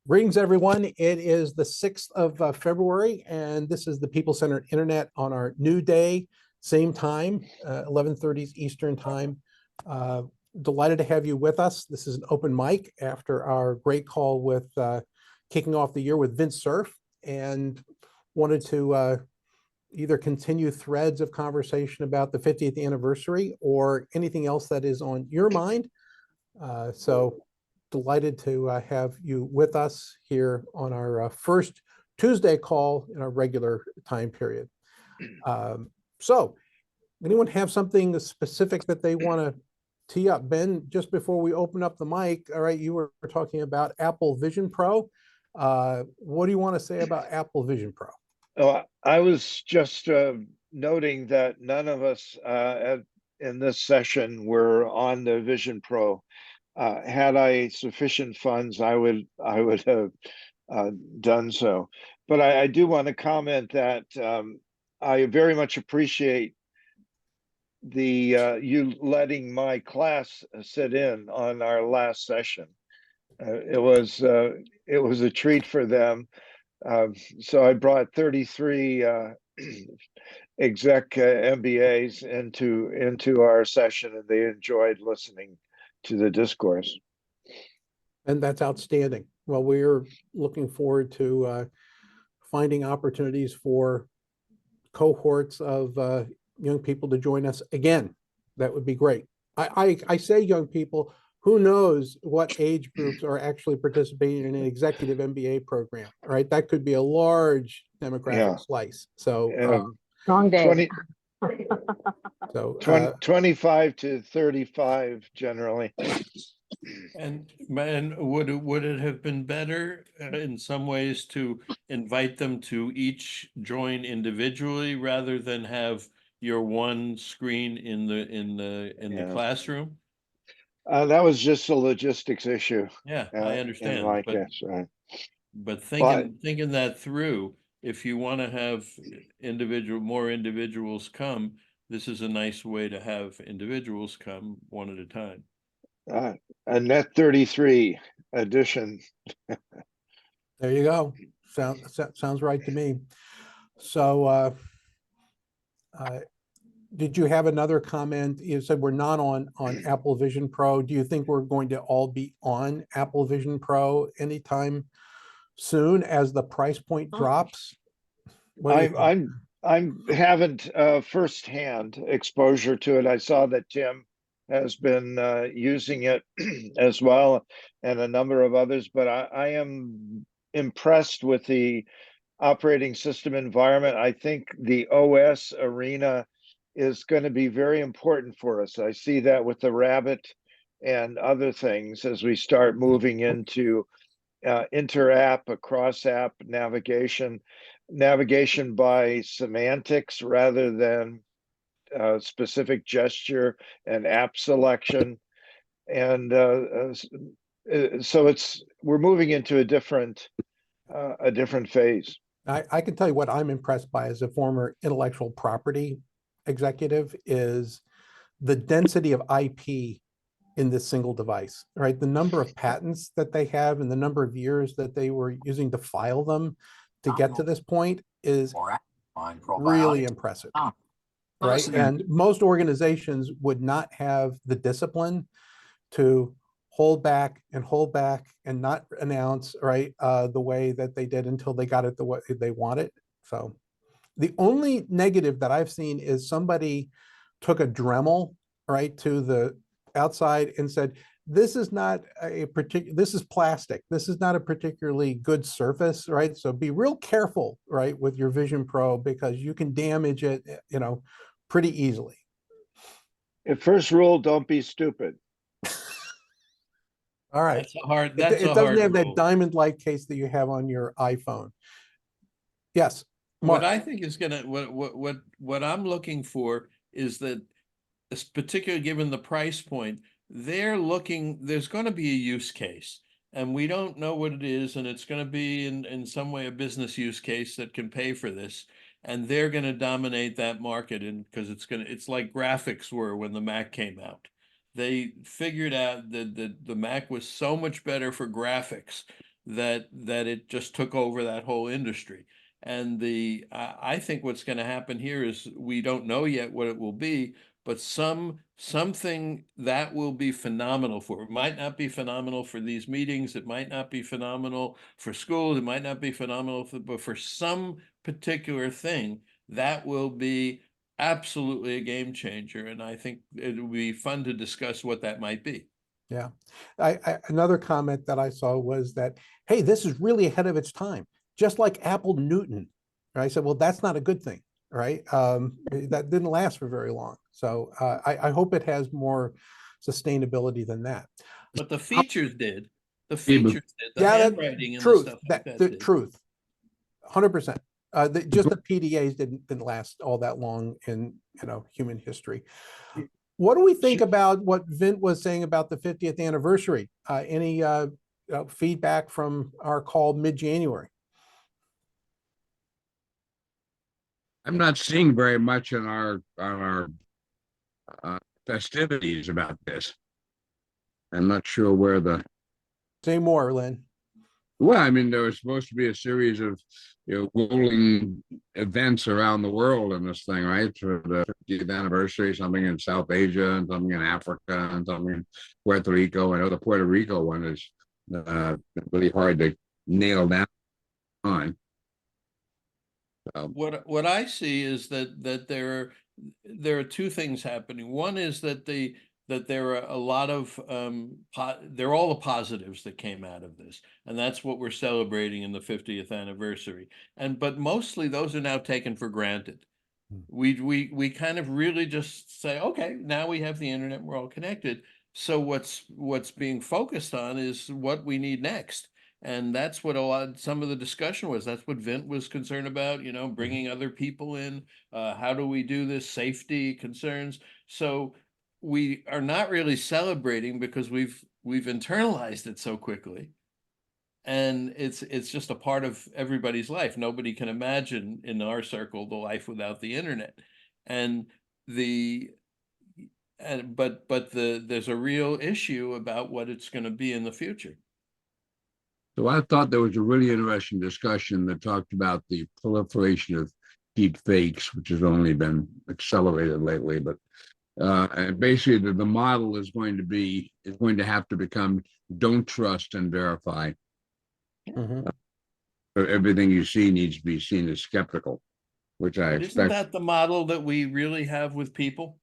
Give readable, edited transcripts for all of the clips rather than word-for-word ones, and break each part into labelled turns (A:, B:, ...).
A: Greetings, everyone. It is the 6th of February, and this is the People-Centered Internet on our new day, same time, 11:30 Eastern Time. Delighted to have you with us. This is an open mic after our great call with kicking off the year with Vince Cerf, and wanted to either continue threads of conversation about the 50th anniversary or anything else that is on your mind. So delighted to have you with us here on our first Tuesday call in our regular time period. So anyone have something specific that they want to tee up? Ben, just before we open up the mic, all right, you were talking about Apple Vision Pro. What do you want to say about Apple Vision Pro?
B: Oh, I was just noting that none of us in this session were on the Vision Pro. Had I sufficient funds, I would have done so. But I do want to comment that I very much appreciate the you letting my class sit in on our last session. It was a treat for them. So I brought 33 exec MBAs into our session, and they enjoyed listening to the discourse.
A: And that's outstanding. Well, we're looking forward to finding opportunities for cohorts of young people to join us again. That would be great. I say young people, who knows what age groups are actually participating in an executive MBA program, right? That could be a large demographic slice. So
C: Wrong day.
B: 25 to 35 generally.
D: And would it have been better in some ways to invite them to each join individually rather than have your one screen in the classroom?
B: That was just a logistics issue.
D: Yeah, I understand.
B: In my case, right.
D: But thinking that through, if you want to have more individuals come, this is a nice way to have individuals come one at a time.
B: A net 33 addition.
A: There you go. Sounds right to me. So did you have another comment? You said we're not on Apple Vision Pro. Do you think we're going to all be on Apple Vision Pro anytime soon as the price point drops?
B: I haven't firsthand exposure to it. I saw that Tim has been using it as well, and a number of others, but I am impressed with the operating system environment. I think the OS arena is going to be very important for us. I see that with the Rabbit and other things as we start moving into inter-app, across-app navigation by semantics rather than specific gesture and app selection. And so we're moving into a different phase.
A: I can tell you what I'm impressed by as a former intellectual property executive is the density of IP in this single device, right? The number of patents that they have and the number of years that they were using to file them to get to this point is really impressive, right? And most organizations would not have the discipline to hold back and not announce, right, the way that they did until they got it the way they wanted. So the only negative that I've seen is somebody took a Dremel, right, to the outside and said, this is not this is plastic. This is not a particularly good surface, right? So be real careful, right, with your Vision Pro because you can damage it, pretty easily.
B: First rule, don't be stupid.
A: All right. It doesn't have that diamond-like case that you have on your iPhone. Yes. Mark.
D: What I think is what I'm looking for is that, particularly given the price point, there's going to be a use case, and we don't know what it is, and it's going to be in some way a business use case that can pay for this, and they're going to dominate that market, and because it's like graphics were when the Mac came out. They figured out that the Mac was so much better for graphics that it just took over that whole industry. And I think what's going to happen here is we don't know yet what it will be, but something that will be phenomenal for. It might not be phenomenal for these meetings. It might not be phenomenal for schools. It might not be phenomenal but for some particular thing that will be absolutely a game changer. And I think it will be fun to discuss what that might be.
A: Yeah. Another comment that I saw was that, hey, this is really ahead of its time, just like Apple Newton. I said, well, that's not a good thing, right? That didn't last for very long. So I hope it has more sustainability than that.
D: But the features did. The features did. The
A: Yeah,
D: handwriting and the
A: truth.
D: stuff like
A: That
D: that
A: the
D: did.
A: truth. 100%. Just the PDAs didn't last all that long in human history. What do we think about what Vint was saying about the 50th anniversary? Any feedback from our call mid-January?
C: I'm not seeing very much in our festivities about this. I'm not sure where
A: Say more, Lynn.
C: well, I mean, there was supposed to be a series of rolling events around the world in this thing, right? For the 50th anniversary, something in South Asia and something in Africa and something in Puerto Rico. I know the Puerto Rico one is really hard to nail down on.
D: What I see is that there are two things happening. One is that there are a lot of they're all the positives that came out of this, and that's what we're celebrating in the 50th anniversary. But mostly those are now taken for granted. We kind of really just say, okay, now we have the internet, we're all connected. So what's being focused on is what we need next. And that's what some of the discussion was. That's what Vint was concerned about, bringing other people in. How do we do this? Safety concerns. So we are not really celebrating because we've internalized it so quickly. And it's just a part of everybody's life. Nobody can imagine in our circle the life without the internet. And there's a real issue about what it's going to be in the future.
C: So I thought there was a really interesting discussion that talked about the proliferation of deep fakes, which has only been accelerated lately. But and basically, the model is going to have to become don't trust and verify.
A: Mm-hmm.
C: Everything you see needs to be seen as skeptical, which I expect.
D: Isn't that the model that we really have with people?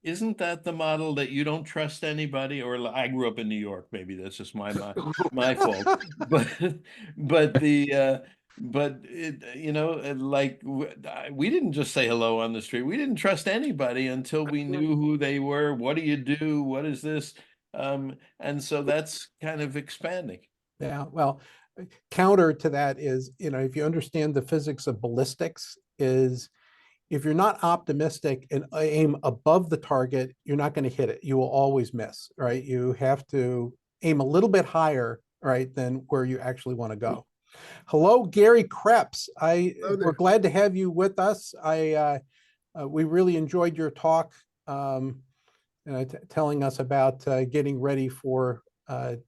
D: Isn't that the model that you don't trust anybody? Or I grew up in New York, maybe that's just my fault. Like we didn't just say hello on the street. We didn't trust anybody until we knew who they were. What do you do? What is this? And so that's kind of expanding.
A: Yeah, well, counter to that is, if you understand the physics of ballistics, is if you're not optimistic and aim above the target, you're not going to hit it. You will always miss, right? You have to aim a little bit higher, right, than where you actually want to go. Hello, Gary Krebs. We're glad to have you with us. We really enjoyed your talk, telling us about getting ready for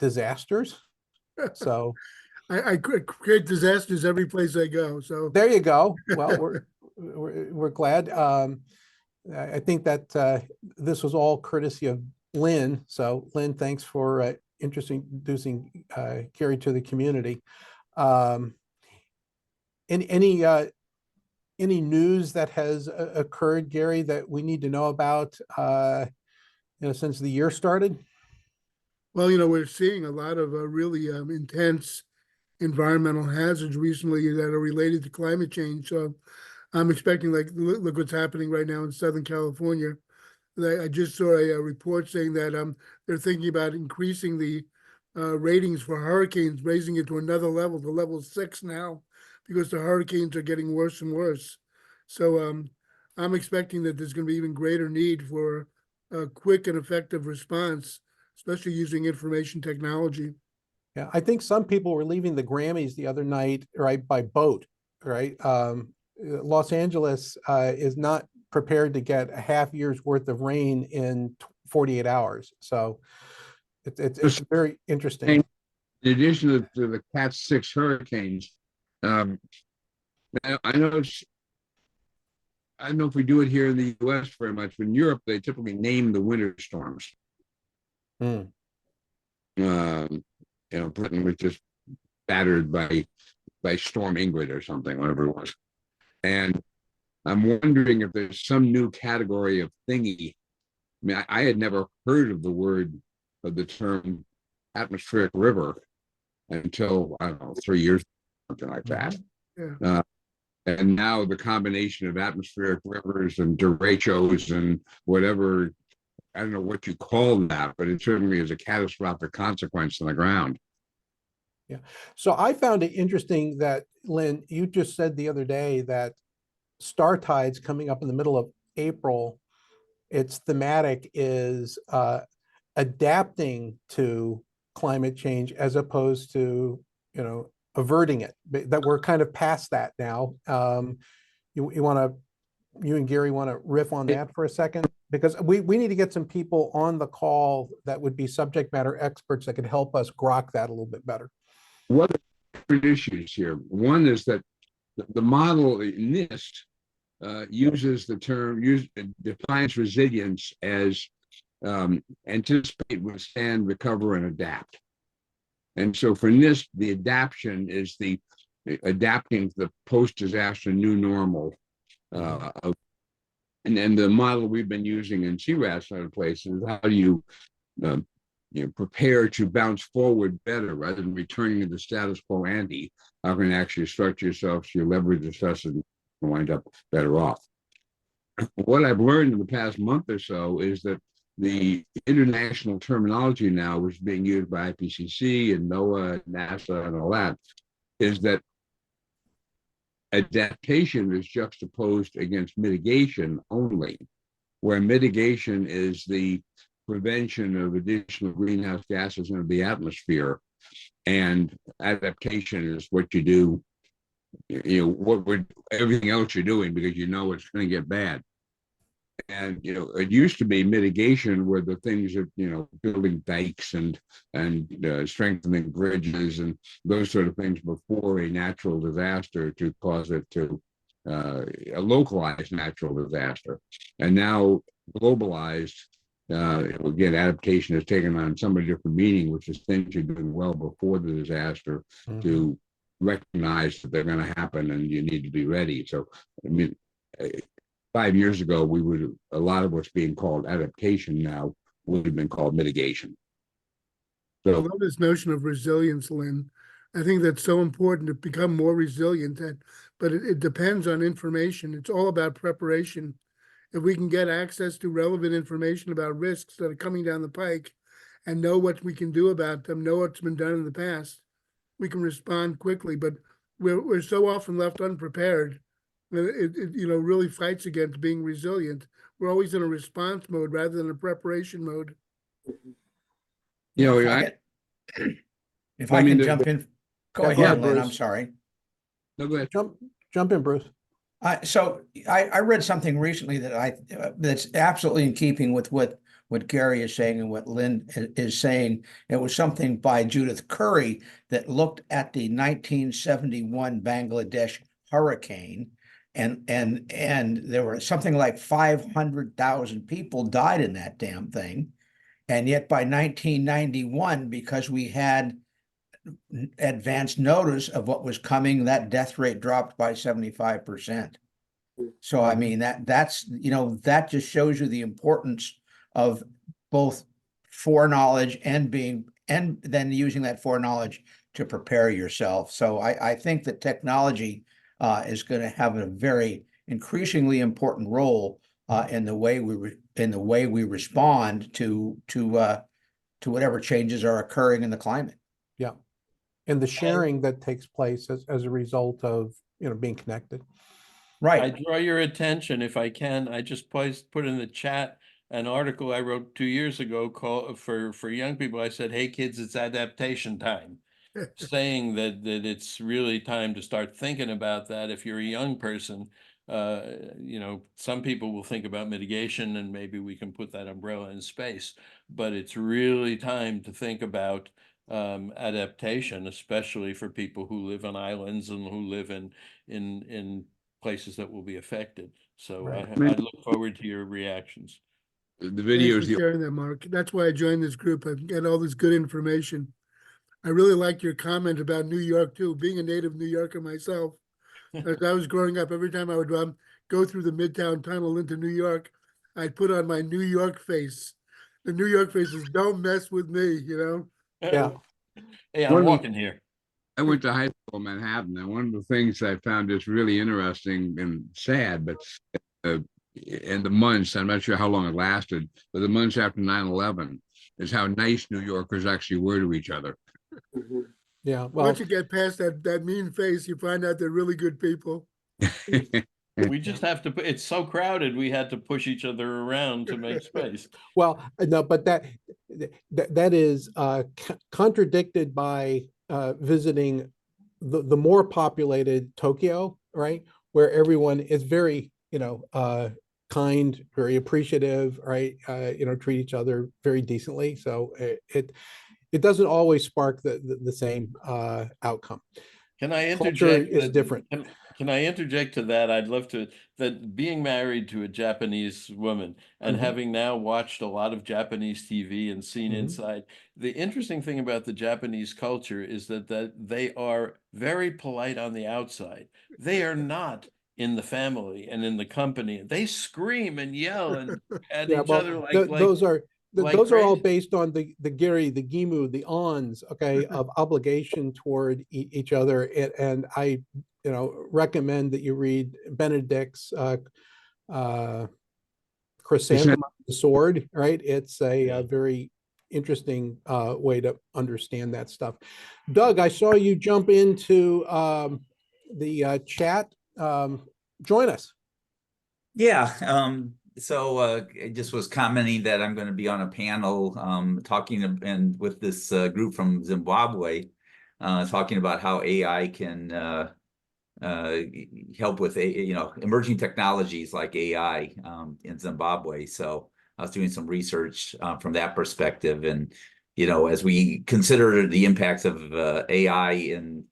A: disasters. So
E: I create disasters every place I go. So
A: there you go. Well, we're glad. I think that this was all courtesy of Lynn. So Lynn, thanks for introducing Gary to the community. Any news that has occurred, Gary, that we need to know about since the year started?
E: Well, we're seeing a lot of really intense environmental hazards recently that are related to climate change. So I'm expecting, like, look what's happening right now in Southern California. I just saw a report saying that they're thinking about increasing the ratings for hurricanes, raising it to another level, to level 6 now, because the hurricanes are getting worse and worse. So I'm expecting that there's going to be even greater need for a quick and effective response, especially using information technology.
A: Yeah, I think some people were leaving the Grammys the other night, right, by boat, right? Los Angeles is not prepared to get a half year's worth of rain in 48 hours. So it's very interesting.
C: in addition to the Cat 6 hurricanes, um, I know I don't know if we do it here in the US very much, but in Europe, they typically name the winter storms.
A: Hmm.
C: Britain was just battered by Storm Ingrid or something, whatever it was. And I'm wondering if there's some new category of thingy. I mean, I had never heard of the term atmospheric river until, I don't know, 3 years, something like that.
E: Yeah.
C: And now the combination of atmospheric rivers and derechos and whatever, I don't know what you call that, but it certainly is a catastrophic consequence on the ground.
A: Yeah. So I found it interesting that, Lynn, you just said the other day that star tides coming up in the middle of April, its thematic is adapting to climate change as opposed to, averting it, that we're kind of past that now. You and Gary want to riff on that for a second? Because we need to get some people on the call that would be subject matter experts that could help us grok that a little bit better.
C: What are different issues here? One is that the model NIST uses the term, defines resilience as anticipate, withstand, recover, and adapt. And so for NIST, the adaptation is the adapting to the post-disaster new normal. And the model we've been using in CRAS and other places, how do you prepare to bounce forward better rather than returning to the status quo ante? How can you actually structure yourself so you leverage the stress and wind up better off? What I've learned in the past month or so is that the international terminology now, which is being used by IPCC and NOAA, NASA, and all that, is that adaptation is juxtaposed against mitigation only, where mitigation is the prevention of additional greenhouse gases into the atmosphere, and adaptation is what you do, everything else you're doing because you know it's going to get bad. And it used to be mitigation were the things that building dikes and strengthening bridges and those sort of things before a natural disaster to cause it to a localized natural disaster. And now globalized, again, adaptation has taken on somewhat different meaning, which is things you're doing well before the disaster to recognize that they're going to happen and you need to be ready. So, I mean, 5 years ago, a lot of what's being called adaptation now would have been called mitigation.
E: I love this notion of resilience, Lynn. I think that's so important to become more resilient. But it depends on information. It's all about preparation. If we can get access to relevant information about risks that are coming down the pike and know what we can do about them, know what's been done in the past, we can respond quickly. But we're so often left unprepared. It really fights against being resilient. We're always in a response mode rather than a preparation mode.
F: If I can jump in, go ahead, Lynn. I'm sorry.
C: No, go ahead.
A: Jump in, Bruce.
F: So I read something recently that that's absolutely in keeping with what Gary is saying and what Lynn is saying. It was something by Judith Curry that looked at the 1971 Bangladesh hurricane. And there were something like 500,000 people died in that damn thing. And yet by 1991, because we had advance notice of what was coming, that death rate dropped by 75%. So, I mean, that's that just shows you the importance of both foreknowledge and then using that foreknowledge to prepare yourself. So I think that technology is going to have a very increasingly important role in the way we respond to whatever changes are occurring in the climate.
A: Yeah, and the sharing that takes place as a result of being connected.
F: Right.
D: I draw your attention, if I can, I just put in the chat an article I wrote 2 years ago called for young people. I said, "Hey kids, it's adaptation time." Saying that it's really time to start thinking about that. If you're a young person, some people will think about mitigation and maybe we can put that umbrella in space, but it's really time to think about adaptation, especially for people who live on islands and who live in places that will be affected. So
A: Right.
D: I look forward to your reactions.
C: The
E: Thanks
C: videos,
E: for
C: the
E: sharing that, Mark. That's why I joined this group. I get all this good information. I really like your comment about New York too. Being a native New Yorker myself, as I was growing up, every time I would go through the Midtown Tunnel into New York, I'd put on my New York face. The New York face is don't mess with me, you know?
A: Yeah.
D: Hey, I'm
C: One of the-
D: walking here.
C: I went to high school in Manhattan, and one of the things I found just really interesting and sad, but in the months, I'm not sure how long it lasted, but the months after 9/11 is how nice New Yorkers actually were to each other.
A: Yeah. Well,
E: Once you get past that mean face, you find out they're really good people.
D: We just have to it's so crowded, we had to push each other around to make space.
A: well, no, but that is contradicted by visiting the more populated Tokyo, right? Where everyone is very, kind, very appreciative, right? Treat each other very decently. So it doesn't always spark the same outcome.
D: Can I
A: Culture
D: interject
A: is
D: that,
A: different.
D: can I interject to that? I'd love to, that being married to a Japanese woman and
A: Mhm.
D: having now watched a lot of Japanese TV and seen
A: Mhm.
D: inside, the interesting thing about the Japanese culture is that they are very polite on the outside. They are not in the family and in the company. They scream and yell and at
A: Yeah,
D: each
A: well,
D: other like
A: those are all
D: crazy.
A: based on the giri, the gimu, the ons, okay, of obligation toward each other. And I, recommend that you read Benedict's Chrysanthemum of the Sword, right? It's a very interesting way to understand that stuff. Doug, I saw you jump into the chat. Join us.
G: Yeah, so I just was commenting that I'm going to be on a panel talking and with this group from Zimbabwe, talking about how AI can help with emerging technologies like AI in Zimbabwe. So I was doing some research from that perspective, and as we consider the impacts of AI in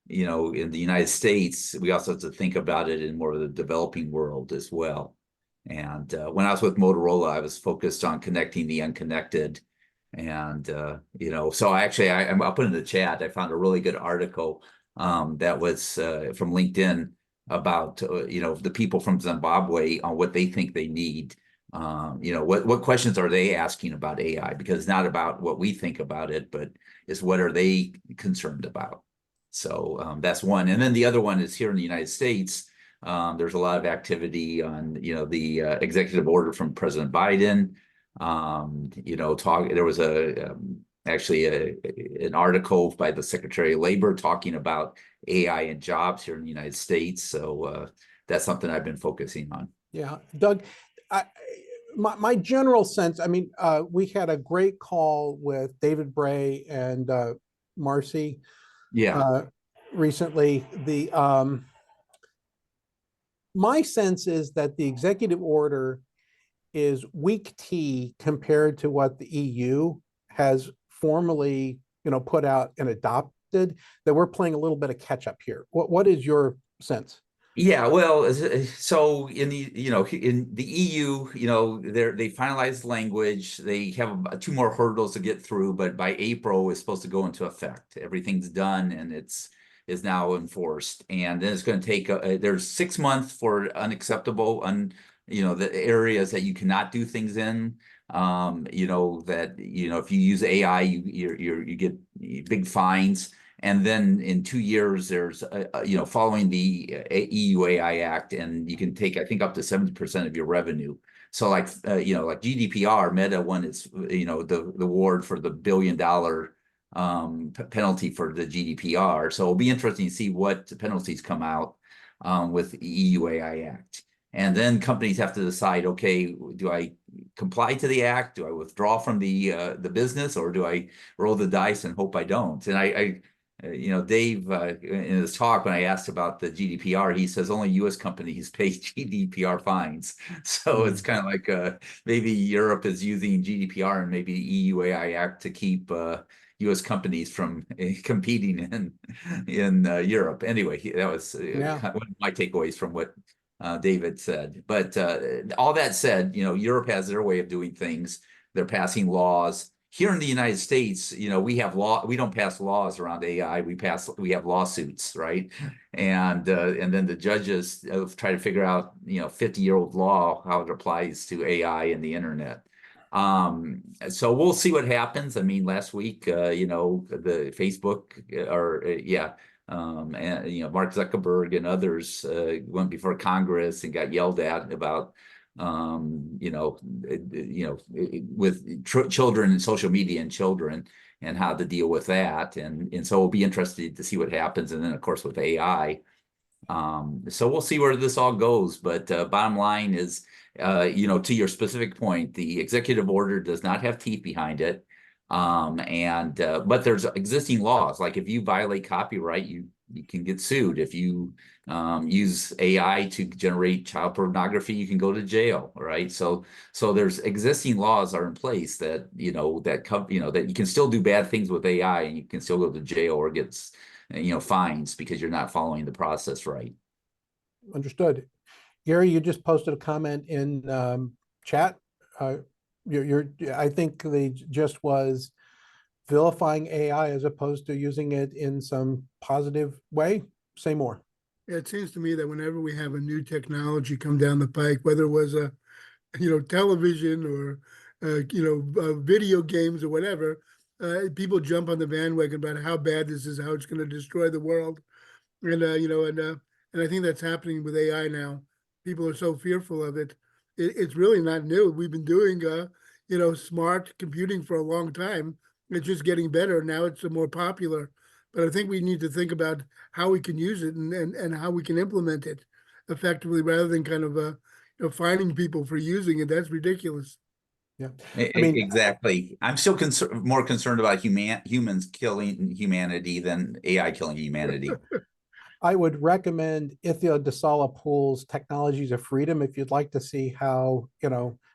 G: the United States, we also have to think about it in more of the developing world as well. And when I was with Motorola, I was focused on connecting the unconnected. And so I'm up in the chat. I found a really good article that was from LinkedIn about the people from Zimbabwe on what they think they need. What questions are they asking about AI? Because it's not about what we think about it, but is what are they concerned about? So that's one. And then the other one is here in the United States. There's a lot of activity on, the executive order from President Biden. There was an article by the Secretary of Labor talking about AI and jobs here in the United States. So that's something I've been focusing on.
A: Yeah, Doug, my general sense, I mean, we had a great call with David Bray and Marcy recently. My sense is that the executive order is weak tea compared to what the EU has formally, put out and adopted, that we're playing a little bit of catch up here. What is your sense?
G: Yeah, well, so in the EU, they finalized language. They have two more hurdles to get through, but by April it's supposed to go into effect. Everything's done and is now enforced. And then it's going to take there's 6 months for unacceptable the areas that you cannot do things in. If you use AI, you get big fines. And then in 2 years, there's, following the EU AI Act, and you can take, I think, up to 70% of your revenue. So like GDPR, Meta won its, the award for the $1 billion penalty for the GDPR. So it'll be interesting to see what penalties come out with the EU AI Act. And then companies have to decide, okay, do I comply to the act? Do I withdraw from the business, or do I roll the dice and hope I don't? And Dave, in his talk, when I asked about the GDPR, he says only U.S. companies pay GDPR fines. So it's kind of like maybe Europe is using GDPR and maybe EU AI Act to keep U.S. companies from competing in Europe. Anyway, that was
A: Yeah.
G: one of my takeaways from what David said. But all that said, Europe has their way of doing things. They're passing laws. Here in the United States, we have law. We don't pass laws around AI. We have lawsuits, right? And then the judges try to figure out, 50-year-old law, how it applies to AI and the internet. So we'll see what happens. I mean, last week, the Facebook and Mark Zuckerberg and others went before Congress and got yelled at about with children and social media and children and how to deal with that. And so we'll be interested to see what happens. And then of course with AI. So we'll see where this all goes. But bottom line is, to your specific point, the executive order does not have teeth behind it. But there's existing laws. Like if you violate copyright, you can get sued. If you use AI to generate child pornography, you can go to jail, right? So there's existing laws are in place that that you can still do bad things with AI and you can still go to jail or get fines because you're not following the process right.
A: Understood. Gary, you just posted a comment in chat. I think the gist was vilifying AI as opposed to using it in some positive way. Say more.
E: Yeah, it seems to me that whenever we have a new technology come down the pike, whether it was a, television or, video games or whatever, people jump on the bandwagon about how bad this is, how it's going to destroy the world. And, and I think that's happening with AI now. People are so fearful of it. It's really not new. We've been doing, smart computing for a long time. It's just getting better. Now it's more popular. But I think we need to think about how we can use it and how we can implement it effectively rather than kind of fining people for using it. That's ridiculous.
A: Yeah,
G: I mean, exactly. I'm still more concerned about humans killing humanity than AI killing humanity.
A: I would recommend Ithia DeSala Poole's Technologies of Freedom if you'd like to see how,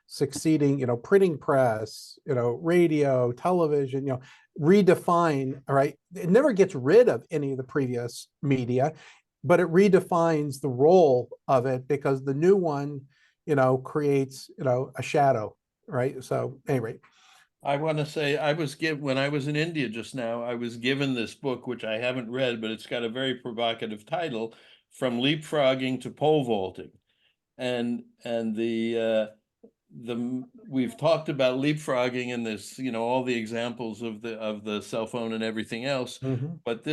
A: succeeding, printing press, radio, television, redefine, all right. It never gets rid of any of the previous media, but it redefines the role of it because the new one, creates, a shadow, right? So anyway.
D: I want to say when I was in India just now, I was given this book, which I haven't read, but it's got a very provocative title, From Leapfrogging to Pole Vaulting. And we've talked about leapfrogging and this, all the examples of the cell phone and everything else.
A: Mhm.
D: But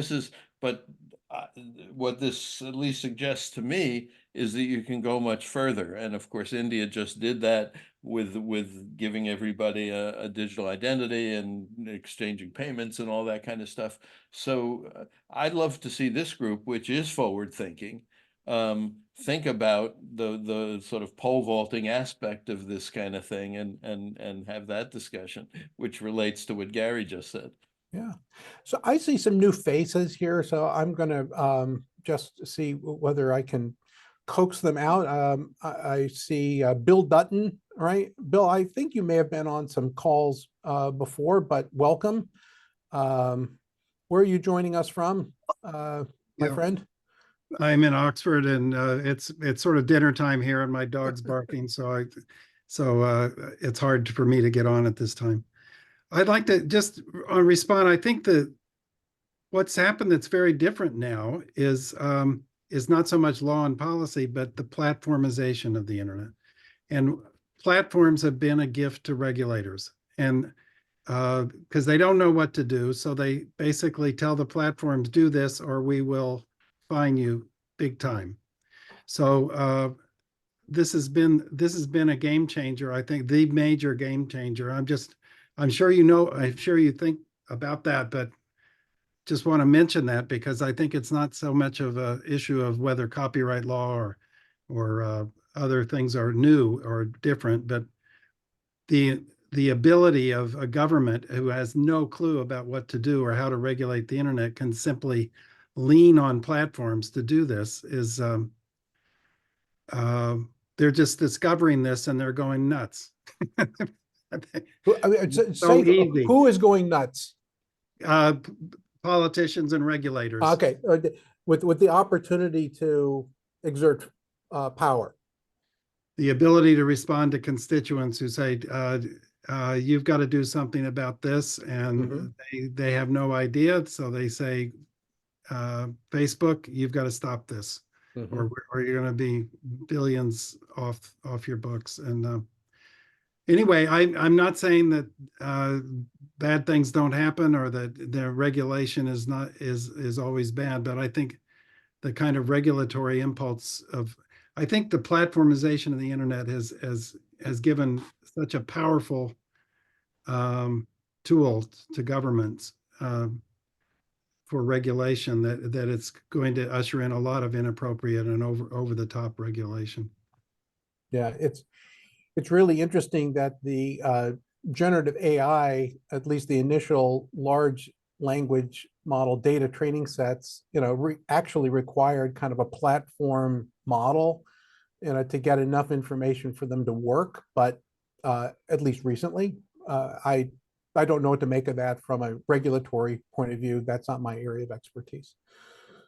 D: what this at least suggests to me is that you can go much further. And of course, India just did that with giving everybody a digital identity and exchanging payments and all that kind of stuff. So I'd love to see this group, which is forward thinking, think about the sort of pole vaulting aspect of this kind of thing and have that discussion, which relates to what Gary just said.
A: Yeah. So I see some new faces here. So I'm going to just see whether I can coax them out. I see Bill Dutton, right? Bill, I think you may have been on some calls before, but welcome. Where are you joining us from, my friend?
H: I'm in Oxford, and it's sort of dinner time here, and my dog's barking, so it's hard for me to get on at this time. I'd like to just respond. I think that what's happened that's very different now is not so much law and policy, but the platformization of the internet. And platforms have been a gift to regulators, and because they don't know what to do, so they basically tell the platforms, do this or we will fine you big time. So this has been a game changer. I think the major game changer. I'm sure you think about that, but just want to mention that because I think it's not so much of an issue of whether copyright law or other things are new or different, but the ability of a government who has no clue about what to do or how to regulate the internet can simply lean on platforms to do this is they're just discovering this and they're going nuts.
A: Who is going nuts?
H: politicians and regulators.
A: Okay, with the opportunity to exert power.
H: The ability to respond to constituents who say, you've got to do something about this, and they have no idea. So they say, Facebook, you've got to stop this, or you're going to be billions off your books. And anyway, I'm not saying that bad things don't happen or that the regulation is always bad, but I think the kind of regulatory impulse of, I think the platformization of the internet has given such a powerful tool to governments for regulation that it's going to usher in a lot of inappropriate and over the top regulation.
A: Yeah, it's really interesting that the generative AI, at least the initial large language model data training sets, actually required kind of a platform model, to get enough information for them to work. But at least recently, I don't know what to make of that from a regulatory point of view. That's not my area of expertise.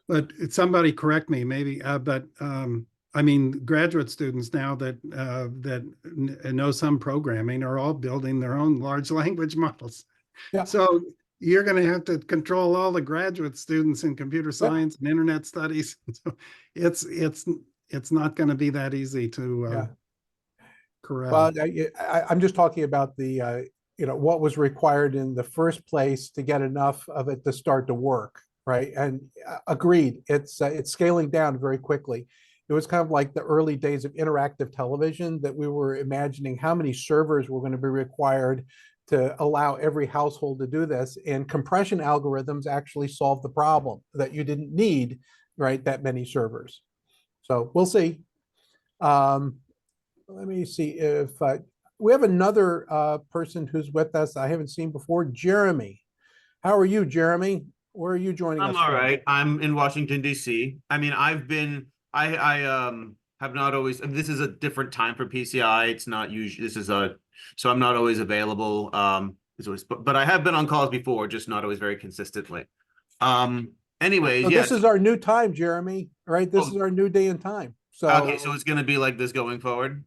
H: But somebody correct me, maybe. But I mean, graduate students now that know some programming are all building their own large language models.
A: Yeah.
H: So you're going to have to control all the graduate students in computer science and internet studies. So it's not going to be that easy to corral.
A: Well, I'm just talking about the what was required in the first place to get enough of it to start to work, right? And agreed, it's scaling down very quickly. It was kind of like the early days of interactive television that we were imagining how many servers were going to be required to allow every household to do this. And compression algorithms actually solved the problem that you didn't need, right, that many servers. So we'll see. Let me see if we have another person who's with us I haven't seen before, Jeremy. How are you, Jeremy? Where are you joining us
I: I'm all
A: from?
I: right. I'm in Washington, D.C. I mean, I have not always, this is a different time for PCI. It's not usually, so I'm not always available. It's always, but I have been on calls before, just not always very consistently. Anyways,
A: So
I: yes.
A: This is our new time, Jeremy, right? This is our new day and time. So,
I: okay, so it's going to be like this going forward?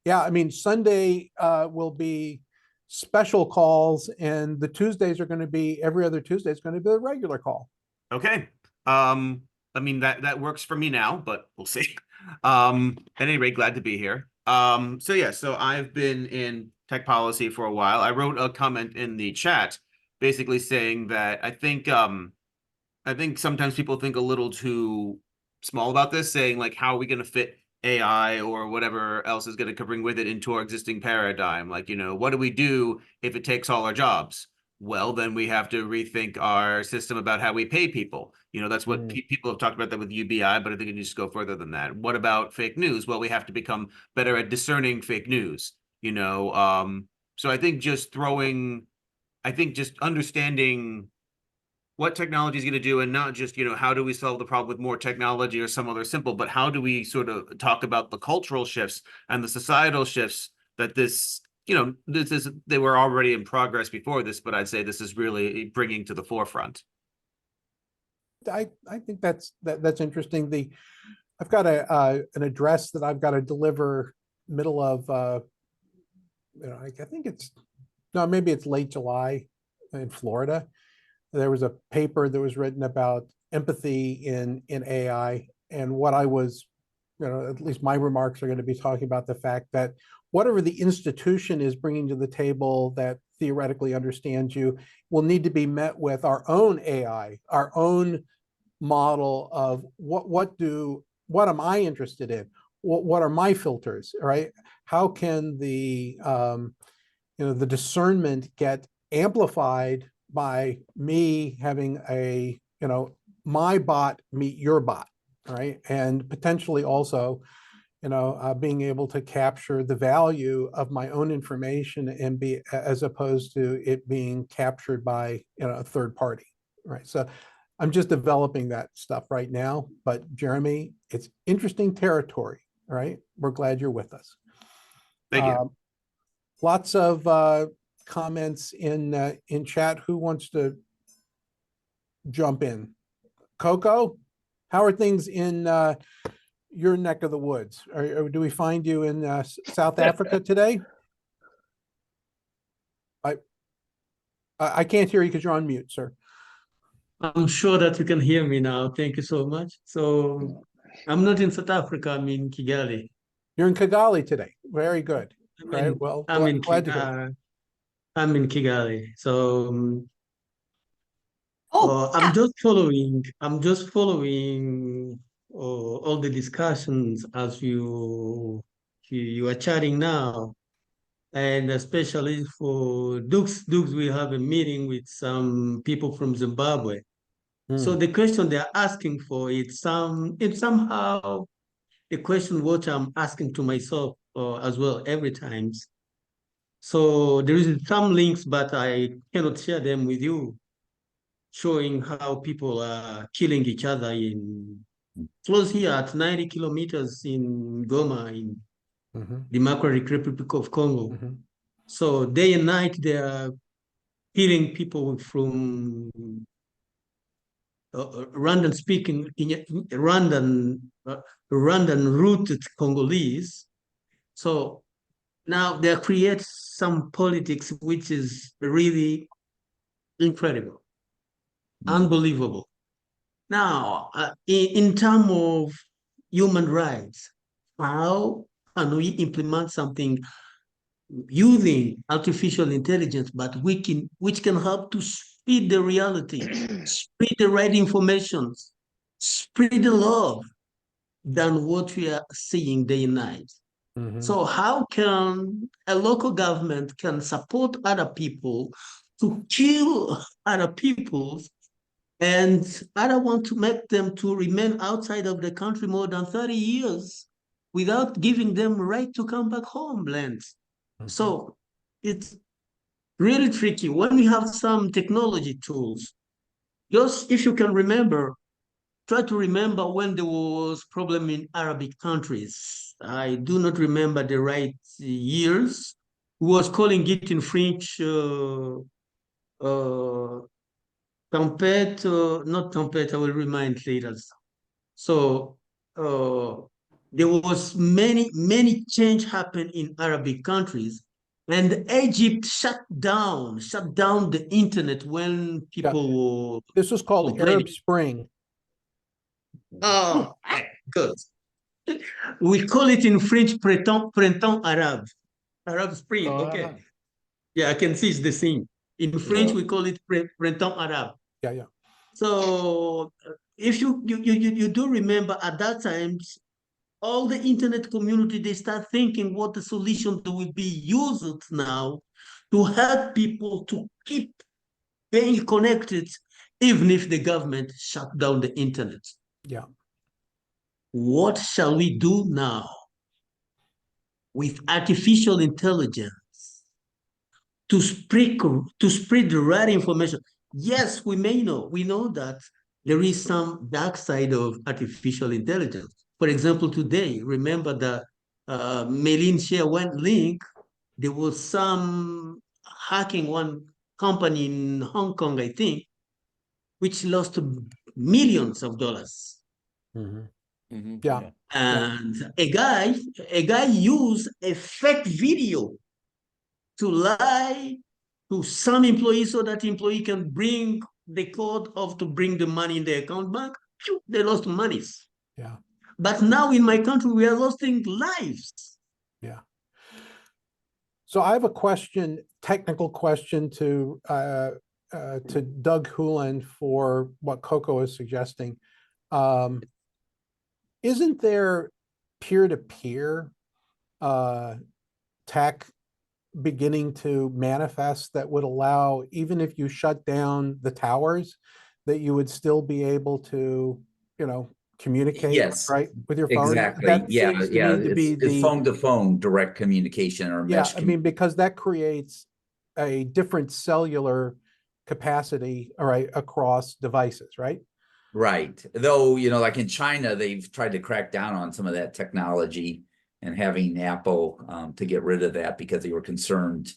A: Yeah, I mean, Sunday will be special calls, and the Tuesdays are going to be, every other Tuesday is going to be a regular call.
I: Okay. I mean, that works for me now, but we'll see. At any rate, glad to be here. So yeah, so I've been in tech policy for a while. I wrote a comment in the chat basically saying that I think sometimes people think a little too small about this, saying like, how are we going to fit AI or whatever else is going to bring with it into our existing paradigm? Like, what do we do if it takes all our jobs? Well, then we have to rethink our system about how we pay people. That's what people have talked about that with UBI, but I think it needs to go further than that. What about fake news? Well, we have to become better at discerning fake news, So I think just understanding what technology is going to do, and not just, how do we solve the problem with more technology or some other simple, but how do we sort of talk about the cultural shifts and the societal shifts that they were already in progress before this, but I'd say this is really bringing to the forefront.
A: I think that's interesting. I've got an address that I've got to deliver middle of, I think maybe it's late July in Florida. There was a paper that was written about empathy in AI, and what I was, at least my remarks are going to be talking about the fact that whatever the institution is bringing to the table that theoretically understands you will need to be met with our own AI, our own model of what am I interested in? What are my filters, right? How can the the discernment get amplified by me having my bot meet your bot, right? And potentially also, being able to capture the value of my own information and be, as opposed to it being captured by, a third party, right? So I'm just developing that stuff right now, but Jeremy, it's interesting territory, right? We're glad you're with us.
I: Thank you.
A: Lots of comments in chat. Who wants to jump in. Coco, how are things in your neck of the woods? Or do we find you in South Africa today? I can't hear you because you're on mute, sir.
J: I'm sure that you can hear me now. Thank you so much. So I'm not in South Africa, I'm in Kigali.
A: You're in Kigali today. Very good.
J: I'm
A: Right.
J: in,
A: Well,
J: I'm in,
A: glad to
J: Ki-
A: hear.
J: I'm in Kigali. So I'm just following all the discussions as you are chatting now. And especially for Dukes, we have a meeting with some people from Zimbabwe. So
A: Hmm.
J: the question they're asking for, it's somehow a question which I'm asking to myself as well every time. So there is some links, but I cannot share them with you, showing how people are killing each other in close here at 90 kilometers in Goma, in
A: Mm-hmm.
J: Democratic Republic of Congo.
A: Mm-hmm.
J: So day and night they are killing people from Rwandan speaking, Rwandan rooted Congolese. So now they create some politics which is really incredible, unbelievable. Now, in terms of human rights, how can we implement something using artificial intelligence, but which can help to speed the reality, spread the right information, spread the love than what we are seeing day and night.
A: Mm-hmm.
J: So how can a local government can support other people to kill other people, and I don't want to make them to remain outside of the country more than 30 years without giving them right to come back homeland.
A: Mm-hmm.
J: So it's really tricky when we have some technology tools. Just if you can remember, try to remember when there was problem in Arabic countries. I do not remember the right years. We was calling it in French uh, tempête, not tempête, I will remind later. So there was many change happened in Arabic countries, and Egypt shut down the internet when
A: Yeah.
J: people were
A: This was called
J: complaining.
A: Arab Spring.
J: Oh, good. We call it in French printemps arabe, Arab Spring. Okay. Yeah, I can see it's the same. In French, we call it printemps arabe.
A: Yeah, yeah.
J: So if you do remember at that time, all the internet community, they start thinking what the solution that will be used now to help people to keep being connected, even if the government shut down the internet.
A: Yeah.
J: What shall we do now with artificial intelligence to spread the right information? Yes, we know that there is some dark side of artificial intelligence. For example, today, remember the Mailin share one link, there was some hacking one company in Hong Kong, I think, which lost millions of dollars.
A: Mm-hmm.
D: Mhm,
A: Yeah.
J: And a guy used a fake video to lie to some employees so that employee can bring the code of to bring the money in the account back. They lost monies.
A: Yeah.
J: But now in my country, we are losing lives.
A: Yeah. So I have a question, technical question to Doug Houlihan for what Coco is suggesting. Isn't there peer-to-peer tech beginning to manifest that would allow, even if you shut down the towers, that you would still be able to, communicate,
G: Yes,
A: right, with your phone?
G: exactly.
A: That
G: Yeah,
A: seems to
G: yeah.
A: me to be
G: It's
A: the,
G: phone to phone direct communication or
A: yeah,
G: mesh.
A: I mean, because that creates a different cellular capacity, all right, across devices, right?
G: Right. Though, like in China, they've tried to crack down on some of that technology and having Apple to get rid of that because they were concerned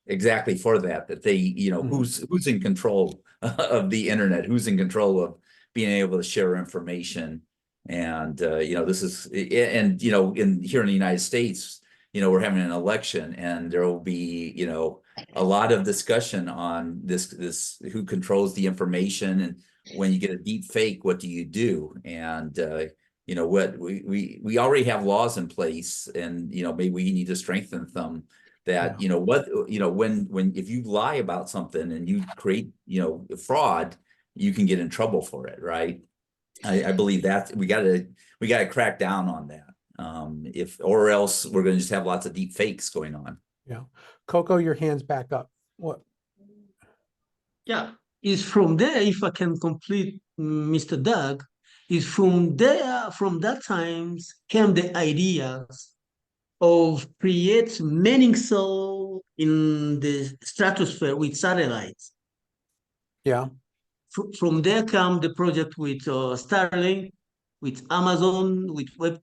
G: exactly for that, that they, you know, who's in control of the internet, who's in control of being able to share information. And, you know, this is, and, you know, here in the United States, you know, we're having an election and there will be, you know, a lot of discussion on this who controls the information, and when you get a deep fake, what do you do? And, you know, what we already have laws in place, and, you know, maybe we need to strengthen them that, you know, what, you know, when if you lie about something and you create, you know, fraud, you can get in trouble for it, right? I believe that we gotta crack down on that. If, or else we're gonna just have lots of deep fakes going on.
A: Yeah. Coco, your hand's back up. What?
J: Yeah, is from there, if I can complete Mr. Doug, is from there, from that times came the ideas of create mining cell in the stratosphere with satellites.
A: Yeah.
J: From there come the project with Starlink, with Amazon, with Web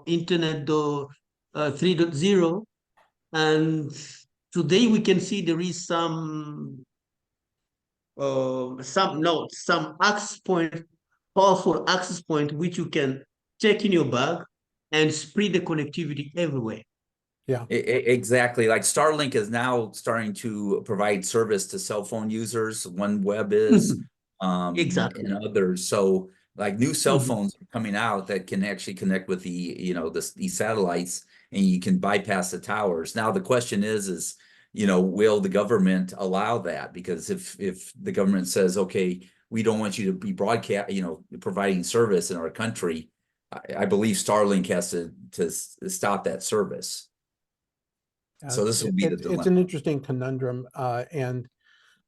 J: Internet 3.0. And today we can see there is some access point, powerful access point, which you can check in your bag and spread the connectivity everywhere.
A: Yeah.
G: Exactly. Like Starlink is now starting to provide service to cell phone users. OneWeb is,
J: Exactly.
G: and others. So like new cell phones are coming out that can actually connect with the, you know, these satellites, and you can bypass the towers. Now the question is, you know, will the government allow that? Because if the government says, okay, we don't want you to be broadcast, you know, providing service in our country, I believe Starlink has to stop that service. So this will be the
A: It's
G: dilemma.
A: an interesting conundrum, and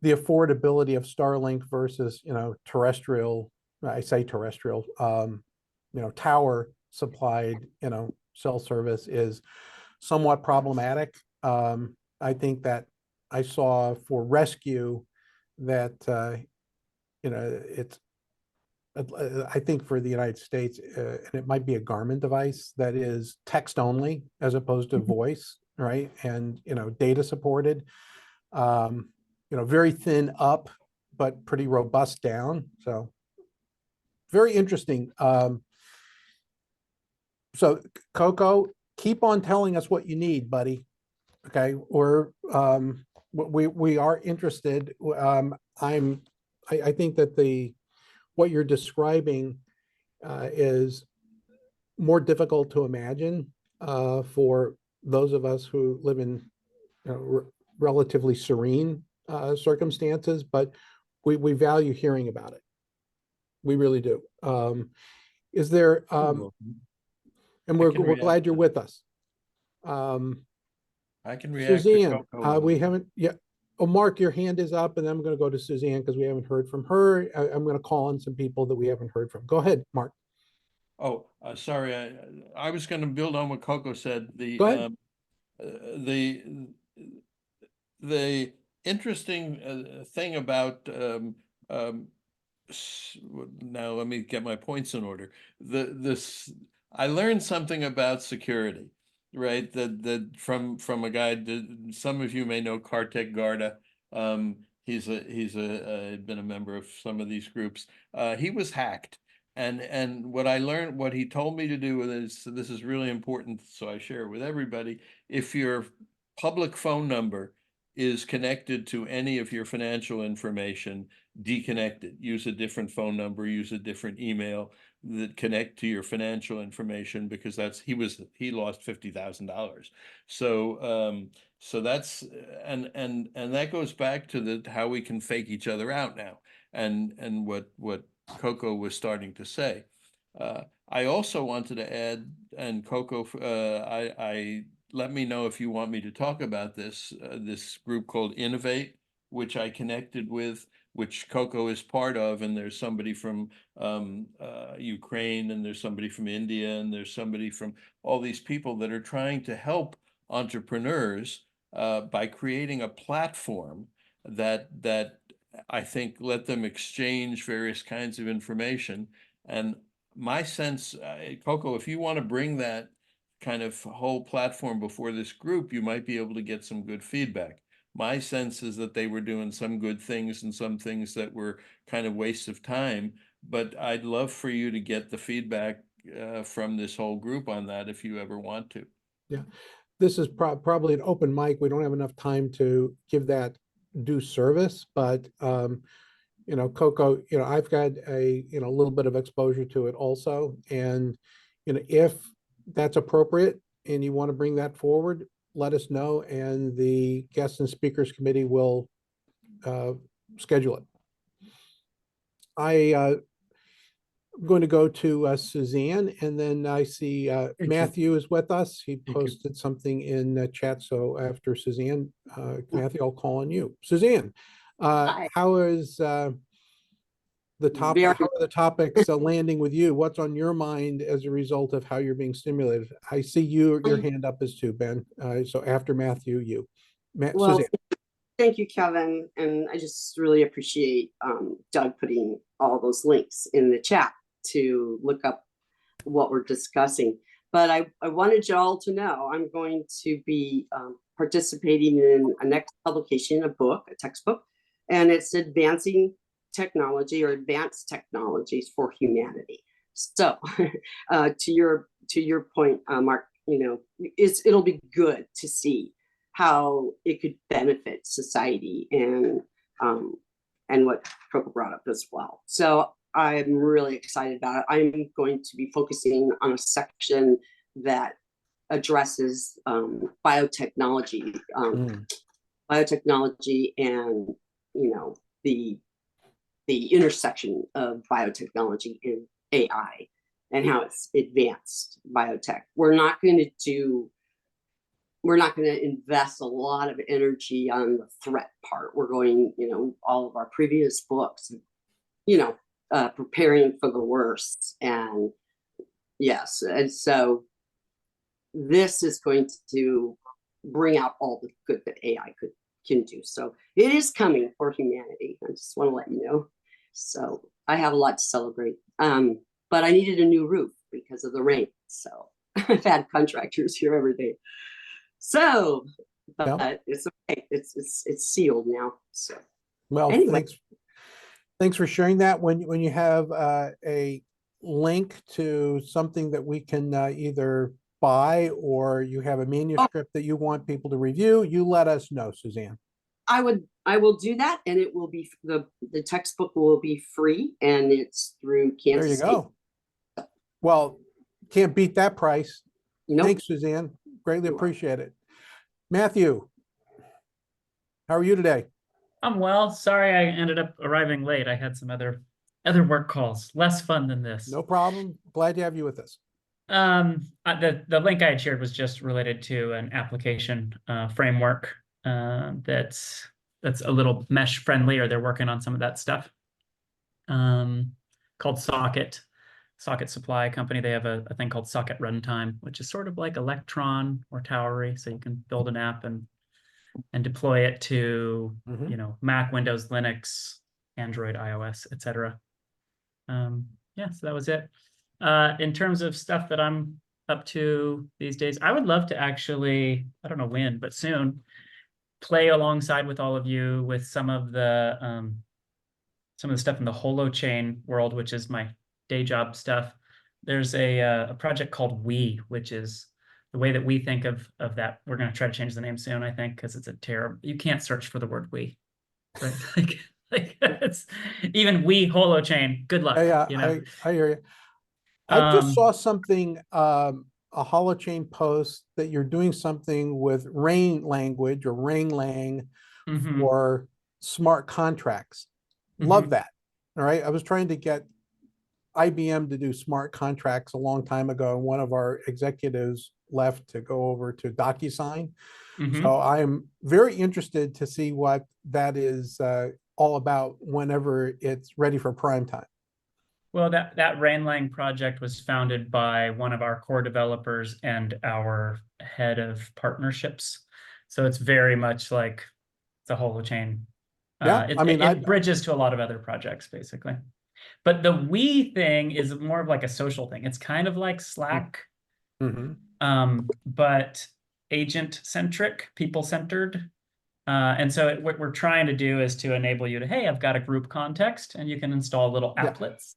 A: the affordability of Starlink versus, you know, terrestrial, I say terrestrial, you know, tower supplied, you know, cell service is somewhat problematic. I think that I saw for rescue that, you know, it's, I think for the United States, and it might be a Garmin device that is text only as opposed to voice, right? And, you know, data supported, you know, very thin up, but pretty robust down. So very interesting. So Coco, keep on telling us what you need, buddy. Okay. Or, we are interested. I think that what you're describing, is more difficult to imagine, for those of us who live in, you know, relatively serene, circumstances, but we value hearing about it. We really do. Is there, and we're
D: can react
A: glad you're
D: to
A: with us. Um,
D: I can react to
A: Suzanne,
D: Coco.
A: we haven't yet. Oh, Mark, your hand is up, and then I'm going to go to Suzanne because we haven't heard from her. I'm going to call on some people that we haven't heard from. Go ahead, Mark.
D: Oh, sorry, I was going to build on what Coco said.
A: Go ahead.
D: The interesting thing about now let me get my points in order. I learned something about security, right? That from a guy that some of you may know, Kartik Garda. He's been a member of some of these groups. He was hacked. And what I learned, what he told me to do is, this is really important, so I share it with everybody. If your public phone number is connected to any of your financial information, deconnect it. Use a different phone number, use a different email that connect to your financial information, because he lost $50,000. So that's, and that goes back to how we can fake each other out now, and what Coco was starting to say. I also wanted to add, and Coco, I let me know if you want me to talk about this group called Innovate, which I connected with, which Coco is part of, and there's somebody from Ukraine, and there's somebody from India, and there's somebody from all these people that are trying to help entrepreneurs by creating a platform that I think let them exchange various kinds of information. And my sense, Coco, if you want to bring that kind of whole platform before this group, you might be able to get some good feedback. My sense is that they were doing some good things and some things that were kind of waste of time. But I'd love for you to get the feedback from this whole group on that if you ever want to.
A: Yeah, this is probably an open mic. We don't have enough time to give that due service, but you know, Coco, you know, I've got a, you know, a little bit of exposure to it also. And, you know, if that's appropriate and you want to bring that forward, let us know, and the guests and speakers committee will schedule it. I'm going to go to Suzanne, and then I see
J: you.
A: Matthew is with us. He
J: you.
A: posted something in the chat. So after Suzanne, Matthew, I'll call on you. Suzanne, how is the topic? How are the topics landing with you? What's on your mind as a result of how you're being stimulated? I see your hand up as too, Ben. So after Matthew, you.
K: Well,
A: Suzanne.
K: thank you, Kevin. And I just really appreciate Doug putting all those links in the chat to look up what we're discussing. But I wanted you all to know I'm going to be participating in a next publication, a book, a textbook, and it's Advancing Technology or Advanced Technologies for Humanity. So to your point, Mark, you know, it'll be good to see how it could benefit society and what Coco brought up as well. So I'm really excited about it. I'm going to be focusing on a section that addresses biotechnology, biotechnology, and you know the intersection of biotechnology and AI and how it's advanced biotech. We're not going to invest a lot of energy on the threat part. We're going, you know, all of our previous books, you know, preparing for the worst. And yes, and so this is going to bring out all the good that AI can do. So it is coming for humanity. I just want to let you know. So I have a lot to celebrate. But I needed a new roof because of the rain. So I've had contractors here every day. So, but it's okay. It's sealed now. So
A: Well,
K: anyway.
A: Thanks for sharing that. When you have a link to something that we can either buy, or you have a manuscript that you want people to review, you let us know, Suzanne.
K: I will do that, and it will be the textbook will be free, and it's through Kansas State.
A: There you go. Well, can't beat that price.
K: Nope.
A: Thanks, Suzanne. Greatly appreciate it. Matthew, how are you today?
L: I'm well. Sorry I ended up arriving late. I had some other work calls. Less fun than this.
A: No problem. Glad to have you with us.
L: The link I had shared was just related to an application framework that's a little mesh friendly, or they're working on some of that stuff. Called Socket Supply Company. They have a thing called Socket Runtime, which is sort of like Electron or Towery. So you can build an app and deploy it to you know, Mac, Windows, Linux, Android, iOS, etc. Yeah, so that was it. In terms of stuff that I'm up to these days, I would love to actually, I don't know when, but soon, play alongside with all of you with some of the stuff in the holochain world, which is my day job stuff. There's a project called We, which is the way that we think of that. We're going to try to change the name soon, I think, because it's a terrible, you can't search for the word we, right? like it's even We holochain, good luck.
A: Yeah,
L: you know?
A: I hear you. I just saw something, a holochain post that you're doing something with Rain language or Lang for smart contracts. Love that. All right. I was trying to get IBM to do smart contracts a long time ago, and one of our executives left to go over to DocuSign. So I'm very interested to see what that is all about whenever it's ready for prime time.
L: Well, that Rainlang project was founded by one of our core developers and our head of partnerships. So it's very much like the holochain.
A: Yeah, I mean,
L: it bridges to a lot of other projects, basically. But the We thing is more of like a social thing. It's kind of like Slack, but agent-centric, people-centered. And so what we're trying to do is to enable you to, hey, I've got a group context, and you can install little
A: Yeah.
L: applets.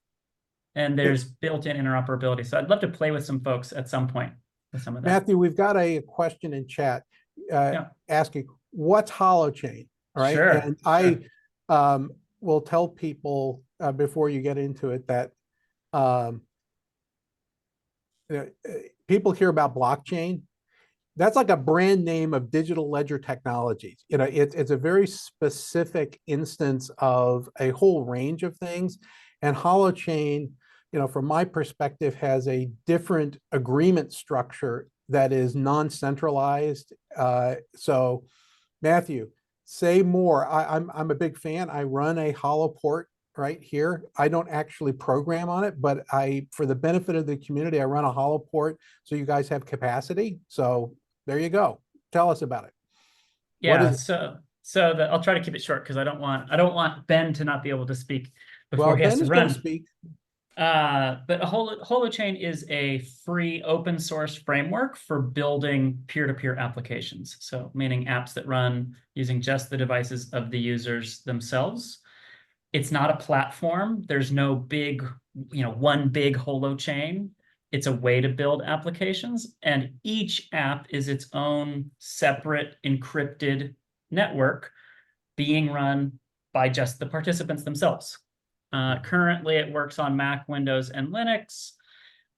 L: And there's built-in interoperability. So I'd love to play with some folks at some point with some of that.
A: Matthew, we've got a question in chat asking, what's holochain? All right.
L: Sure,
A: And I will tell people before you get into it that people hear about blockchain. That's like a brand name of digital ledger technologies. It's a very specific instance of a whole range of things. And holochain, from my perspective, has a different agreement structure that is non-centralized. So Matthew, say more. I'm a big fan. I run a HoloPort right here. I don't actually program on it, but for the benefit of the community, I run a HoloPort so you guys have capacity. So there you go. Tell us about it.
L: Yeah, I'll try to keep it short because I don't want Ben to not be able to speak before he has
A: Ben
L: to
A: is going
L: run.
A: to speak.
L: But Holochain is a free open source framework for building peer-to-peer applications. So meaning apps that run using just the devices of the users themselves. It's not a platform. There's no big, one big Holochain. It's a way to build applications, and each app is its own separate encrypted network being run by just the participants themselves. Currently, it works on Mac, Windows, and Linux.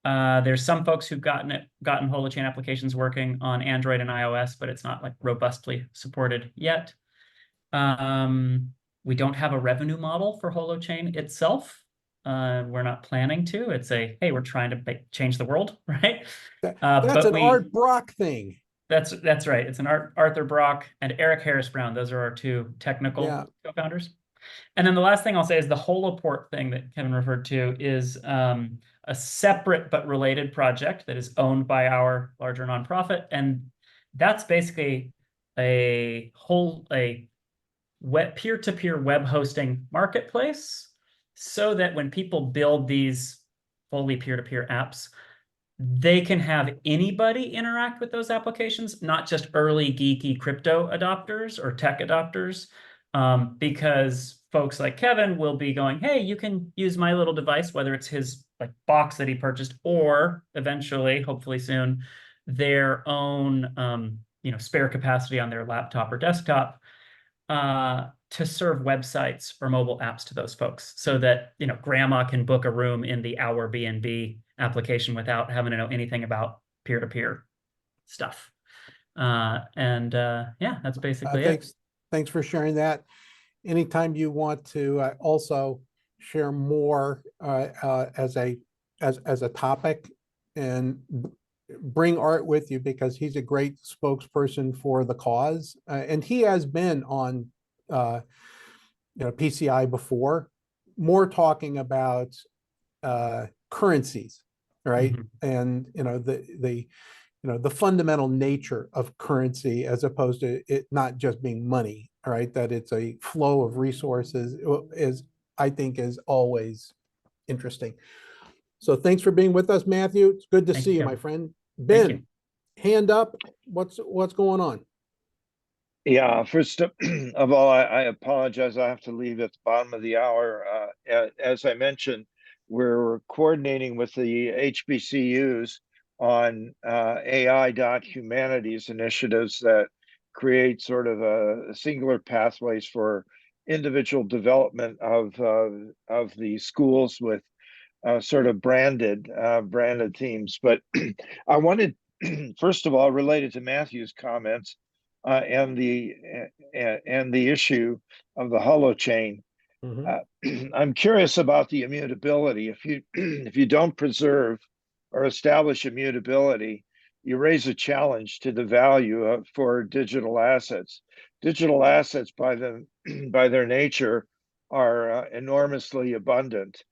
L: There's some folks who've gotten Holochain applications working on Android and iOS, but it's not like robustly supported yet. We don't have a revenue model for Holochain itself. We're not planning to. It's hey, we're trying to change the world, right?
A: That's an Art Brock thing.
L: That's right. It's an Arthur Brock and Eric Harris Brown. Those are our two technical co-founders. And then the last thing I'll say is the HoloPort thing that Kevin referred to is a separate but related project that is owned by our larger nonprofit. And that's basically a peer-to-peer web hosting marketplace so that when people build these fully peer-to-peer apps, they can have anybody interact with those applications, not just early geeky crypto adopters or tech adopters, because folks like Kevin will be going, hey, you can use my little device, whether it's his box that he purchased or eventually, hopefully soon, their own spare capacity on their laptop or desktop to serve websites or mobile apps to those folks so that, grandma can book a room in the Our B&B application without having to know anything about peer-to-peer stuff. That's basically it.
A: Thanks for sharing that. Anytime you want to also share more as a topic, and bring Art with you because he's a great spokesperson for the cause, and he has been on PCI before, more talking about currencies, right? And the fundamental nature of currency as opposed to it not just being money, right? That it's a flow of resources I think is always interesting. So thanks for being with us, Matthew. It's good to see you, my friend. Ben, hand up. What's going on?
B: Yeah, first of all, I apologize. I have to leave at the bottom of the hour. As I mentioned, we're coordinating with the HBCUs on AI.humanities initiatives that create sort of a singular pathways for individual development of the schools with sort of branded teams. But I wanted, first of all, related to Matthew's comments and the issue of the holochain. I'm curious about the immutability. If you don't preserve or establish immutability, you raise a challenge to the value for digital assets. Digital assets, by their nature, are enormously abundant,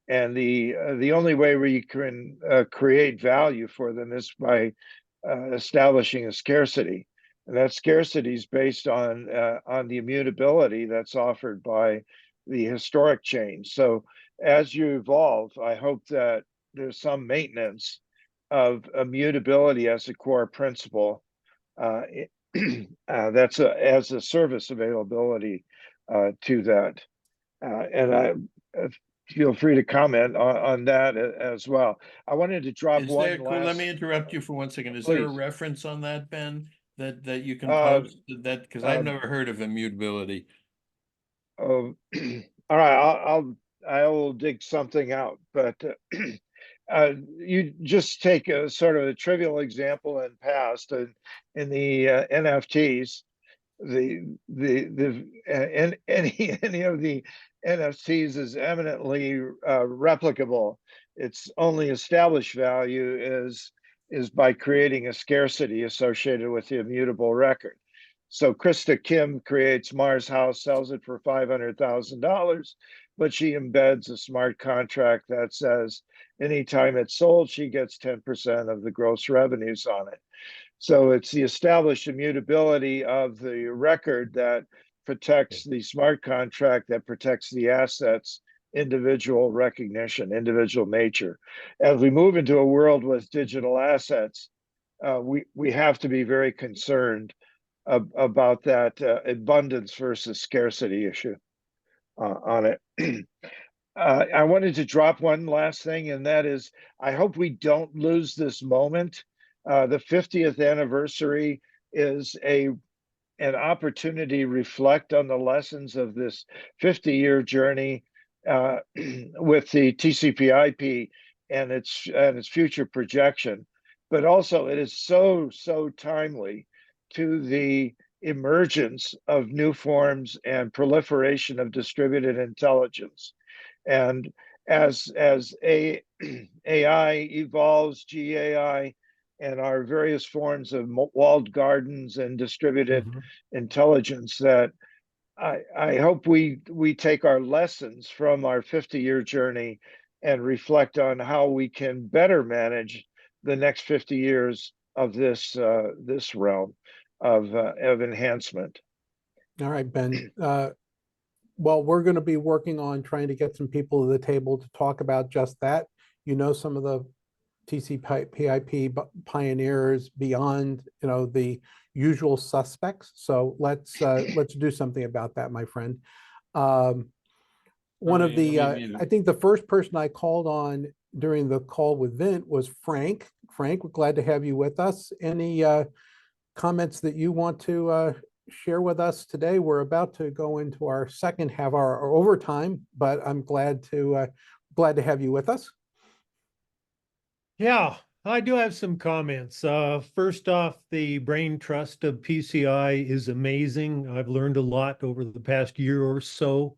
B: and the only way we can create value for them is by establishing a scarcity. And that scarcity is based on the immutability that's offered by the historic change. So as you evolve, I hope that there's some maintenance of immutability as a core principle that's as a service availability to that. And I feel free to comment on that as well. I wanted to drop
D: Is
B: one
D: there, cool, let me
B: last.
D: interrupt you for 1 second. Is there a
B: Please.
D: reference on that, Ben, that you can
B: Uh,
D: post that, because I've never heard of immutability.
B: All right, I will dig something out, but you just take a sort of a trivial example in past in the NFTs, and any of the NFTs is eminently replicable. Its only established value is by creating a scarcity associated with the immutable record. So Krista Kim creates Mars House, sells it for $500,000, but she embeds a smart contract that says anytime it's sold, she gets 10% of the gross revenues on it. So it's the established immutability of the record that protects the smart contract, that protects the assets, individual recognition, individual nature. As we move into a world with digital assets, we have to be very concerned about that abundance versus scarcity issue on it. I wanted to drop one last thing, and that is, I hope we don't lose this moment. The 50th anniversary is an opportunity to reflect on the lessons of this 50-year journey with the TCP/IP and its future projection. But also, it is so timely to the emergence of new forms and proliferation of distributed intelligence. And as AI evolves, GAI, and our various forms of walled gardens and distributed intelligence, that I hope we take our lessons from our 50-year journey and reflect on how we can better manage the next 50 years of this realm of enhancement.
A: All right, Ben. Well, we're going to be working on trying to get some people to the table to talk about just that. You know, some of the TCP/IP pioneers beyond, the usual suspects. So let's do something about that, my friend. One of the, I think the first person I called on during the call with Vint was Frank. Frank, we're glad to have you with us. Any comments that you want to share with us today? We're about to go into our second half, our overtime, but I'm glad to have you with us.
M: Yeah, I do have some comments. First off, the brain trust of PCI is amazing. I've learned a lot over the past year or so.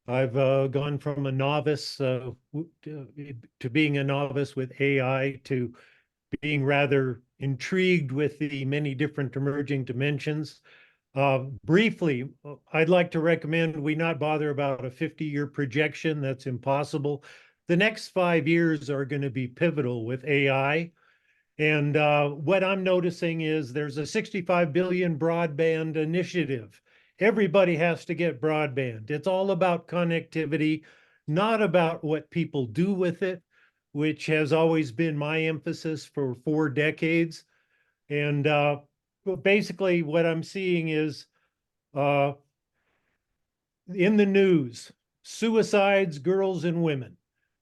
M: I've gone from a novice to being a novice with AI to being rather intrigued with the many different emerging dimensions. Briefly, I'd like to recommend we not bother about a 50-year projection. That's impossible. The next 5 years are going to be pivotal with AI. And what I'm noticing is there's a 65 billion broadband initiative. Everybody has to get broadband. It's all about connectivity, not about what people do with it, which has always been my emphasis for 4 decades. And basically what I'm seeing is in the news, suicides, girls and women,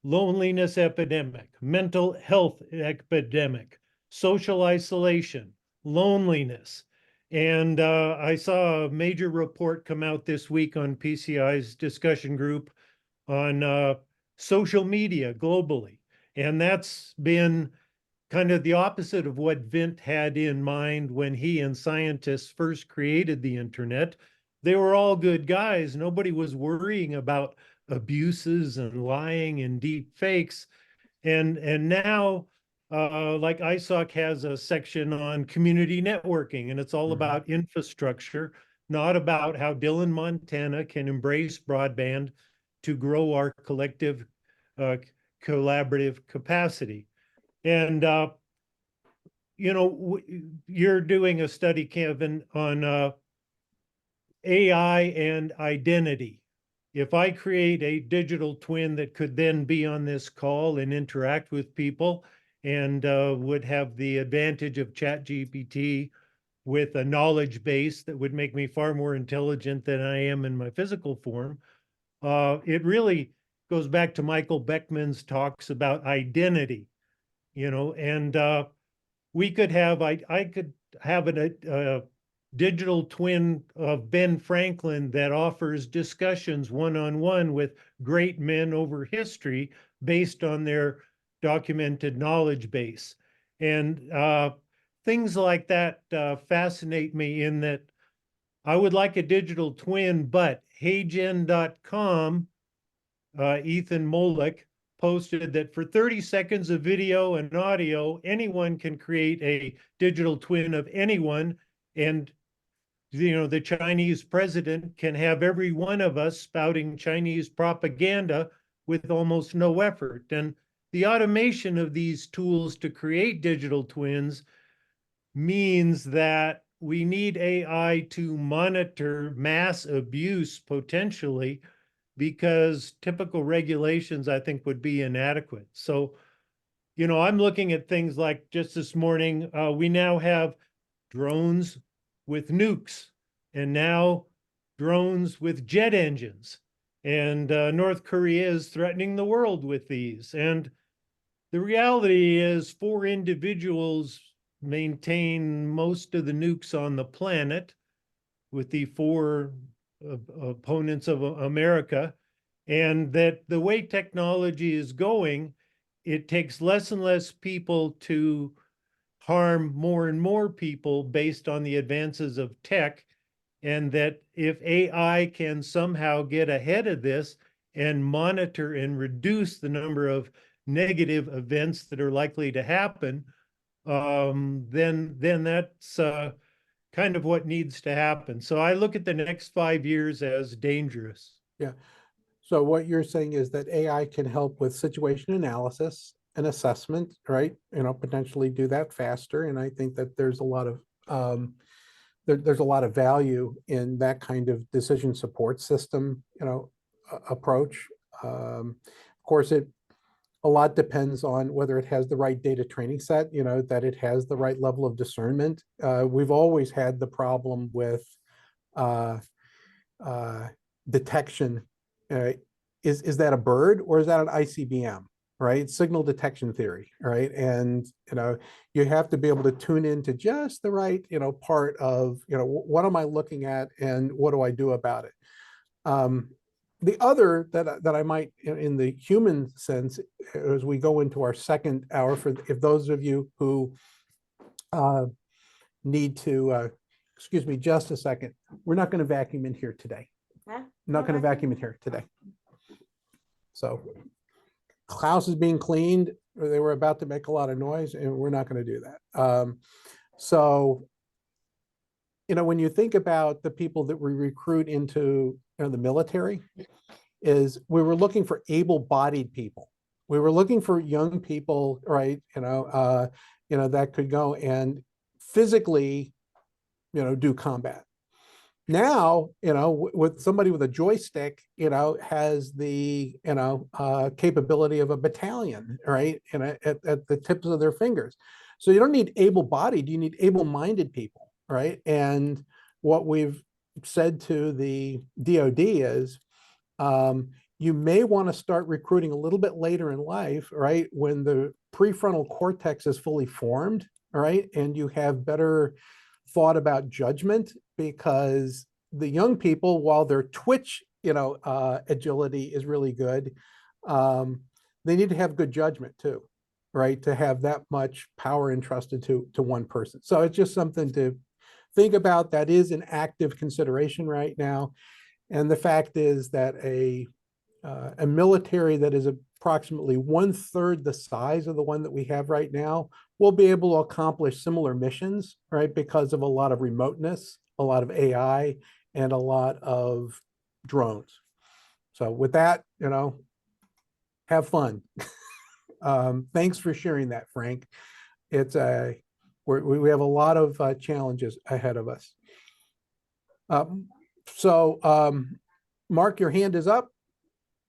M: loneliness epidemic, mental health epidemic, social isolation, loneliness. And I saw a major report come out this week on PCI's discussion group on social media globally. And that's been kind of the opposite of what Vint had in mind when he and scientists first created the internet. They were all good guys. Nobody was worrying about abuses and lying and deep fakes. And now, like ISOC has a section on community networking, and it's all about infrastructure, not about how Dillon, Montana can embrace broadband to grow our collective collaborative capacity. And you're doing a study, Kevin, on AI and identity. If I create a digital twin that could then be on this call and interact with people and would have the advantage of ChatGPT with a knowledge base that would make me far more intelligent than I am in my physical form. It really goes back to Michael Beckman's talks about identity, and we could have, I could have a digital twin of Ben Franklin that offers discussions one-on-one with great men over history based on their documented knowledge base. And things like that fascinate me, in that I would like a digital twin, but heygen.com, Ethan Mollick posted that for 30 seconds of video and audio, anyone can create a digital twin of anyone. And, the Chinese president can have every one of us spouting Chinese propaganda with almost no effort. And the automation of these tools to create digital twins means that we need AI to monitor mass abuse potentially, because typical regulations, I think, would be inadequate. So, I'm looking at things like, just this morning, we now have drones with nukes, and now drones with jet engines. And North Korea is threatening the world with these. And the reality is, 4 individuals maintain most of the nukes on the planet, with the 4 opponents of America, and that the way technology is going, it takes less and less people to harm more and more people based on the advances of tech. And that if AI can somehow get ahead of this and monitor and reduce the number of negative events that are likely to happen, then that's kind of what needs to happen. So I look at the next 5 years as dangerous.
A: Yeah. So what you're saying is that AI can help with situation analysis and assessment, right? Potentially do that faster. And I think that there's a lot of there's a lot of value in that kind of decision support system, approach. Of course, a lot depends on whether it has the right data training set, that it has the right level of discernment. We've always had the problem with detection. Is that a bird or is that an ICBM, right? Signal detection theory, right? And, you have to be able to tune into just the right, part of, what am I looking at and what do I do about it? The other that I might, in the human sense, as we go into our second hour, if those of you who need to, excuse me, just a second, we're not going to vacuum in here today.
K: Huh?
A: Not going to vacuum in here today. So Klaus is being cleaned. They were about to make a lot of noise, and we're not going to do that. So, when you think about the people that we recruit into the military, is we were looking for able-bodied people. We were looking for young people, right? That could go and physically, do combat. Now, with somebody with a joystick, has the, capability of a battalion, right? At the tips of their fingers. So you don't need able-bodied, you need able-minded people, right? And what we've said to the DoD is, you may want to start recruiting a little bit later in life, right? When the prefrontal cortex is fully formed, right? And you have better thought about judgment, because the young people, while their twitch, agility is really good, they need to have good judgment too, right? To have that much power entrusted to one person. So it's just something to think about. That is an active consideration right now. And the fact is that a military that is approximately 1/3 the size of the one that we have right now will be able to accomplish similar missions, right? Because of a lot of remoteness, a lot of AI, and a lot of drones. So with that, have fun. Thanks for sharing that, Frank. It's we have a lot of challenges ahead of us. Mark, your hand is up.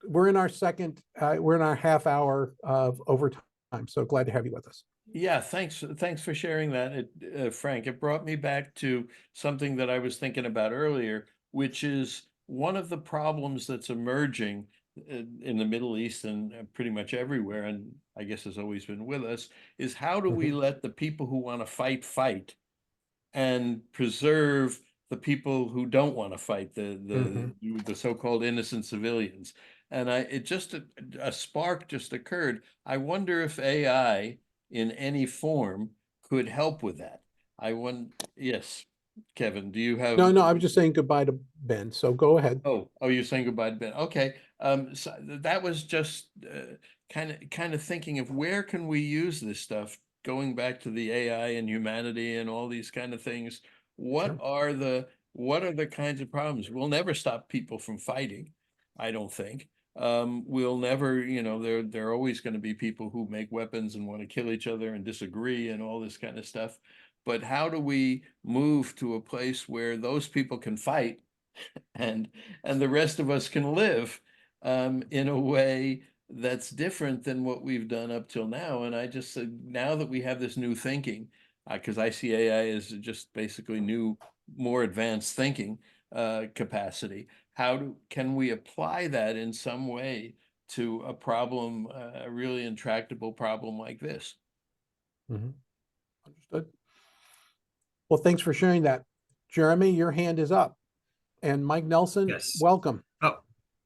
A: We're in our half hour of overtime. So glad to have you with us.
D: Yeah, thanks for sharing that, Frank. It brought me back to something that I was thinking about earlier, which is one of the problems that's emerging in the Middle East and pretty much everywhere, and I guess has always been with us, is how do we let the people who want to fight, and preserve the people who don't want to fight, the so-called innocent civilians. And a spark just occurred. I wonder if AI in any form could help with that. Yes, Kevin, do you have?
A: No, I was just saying goodbye to Ben, so go ahead.
D: Oh, you're saying goodbye to Ben. Okay. So that was just kind of thinking of where can we use this stuff, going back to the AI and humanity and all these kind of things. What are the kinds of problems? We'll never stop people from fighting, I don't think. We'll never, there are always going to be people who make weapons and want to kill each other and disagree and all this kind of stuff. But how do we move to a place where those people can fight and the rest of us can live in a way that's different than what we've done up till now? And I just said, now that we have this new thinking, because I see AI as just basically new, more advanced thinking capacity, can we apply that in some way to a problem, a really intractable problem like this?
A: Understood. Well, thanks for sharing that. Jeremy, your hand is up. And Mike Nelson,
I: Yes.
A: welcome.
I: Oh,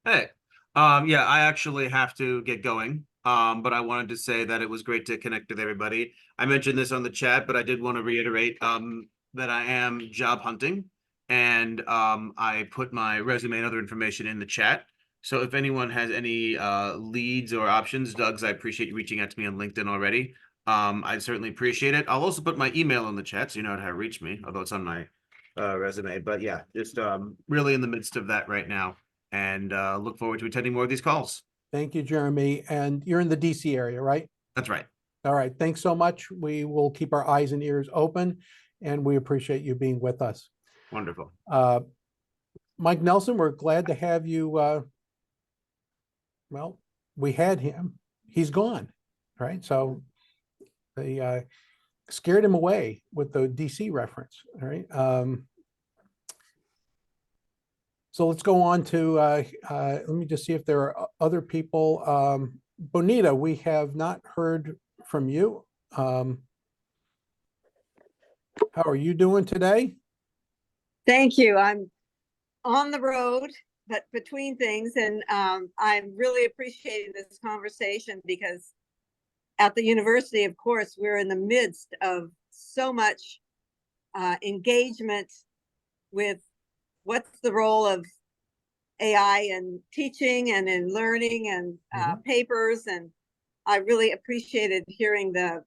I: hey. Yeah, I actually have to get going. But I wanted to say that it was great to connect with everybody. I mentioned this on the chat, but I did want to reiterate that I am job hunting, and I put my resume and other information in the chat. So if anyone has any leads or options, Doug's, I appreciate you reaching out to me on LinkedIn already. I certainly appreciate it. I'll also put my email in the chat so you know how to reach me, although it's on my resume. But yeah, just really in the midst of that right now, and look forward to attending more of these calls.
A: Thank you, Jeremy. And you're in the DC area, right?
I: That's right.
A: All right. Thanks so much. We will keep our eyes and ears open, and we appreciate you being with us.
I: Wonderful.
A: Mike Nelson, we're glad to have you. Well, we had him. He's gone, right? So they scared him away with the DC reference, all right? So let's go on to, let me just see if there are other people. Bonita, we have not heard from you. How are you doing today?
N: Thank you. I'm on the road, but between things, and I'm really appreciating this conversation because at the university, of course, we're in the midst of so much engagement with what's the role of AI in teaching and in learning and papers. And I really appreciated hearing the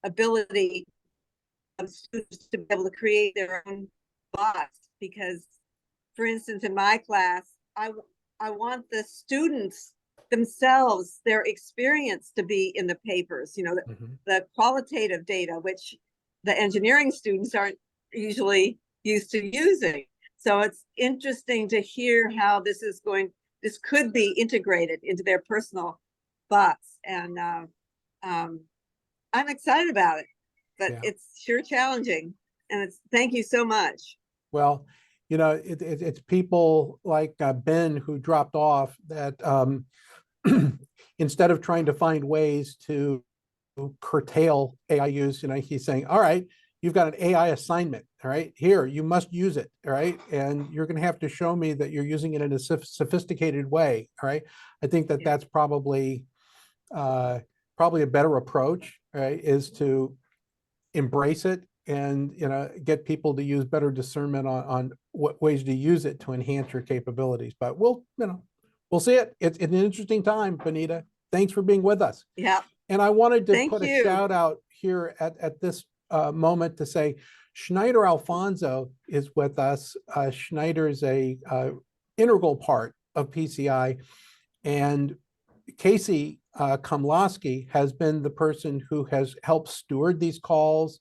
N: ability of students to be able to create their own bots, because, for instance, in my class, I want the students themselves, their experience to be in the papers, the qualitative data, which the engineering students aren't usually used to using. So it's interesting to hear how this could be integrated into their personal bots. And I'm excited about it, but it's sure challenging. And thank you so much.
A: Well, it's people like Ben who dropped off that instead of trying to find ways to curtail AI use, he's saying, all right, you've got an AI assignment, all right, here, you must use it, all right, and you're going to have to show me that you're using it in a sophisticated way, all right. I think that that's probably a better approach, right, is to embrace it and get people to use better discernment on what ways to use it to enhance your capabilities. But we'll see it. It's an interesting time, Bonita. Thanks for being with us.
N: Yeah.
A: And I wanted to
N: Thank
A: put
N: you.
A: a shout out here at this moment to say Schneider Alfonso is with us. Schneider is a integral part of PCI, and Casey Komlosky has been the person who has helped steward these calls.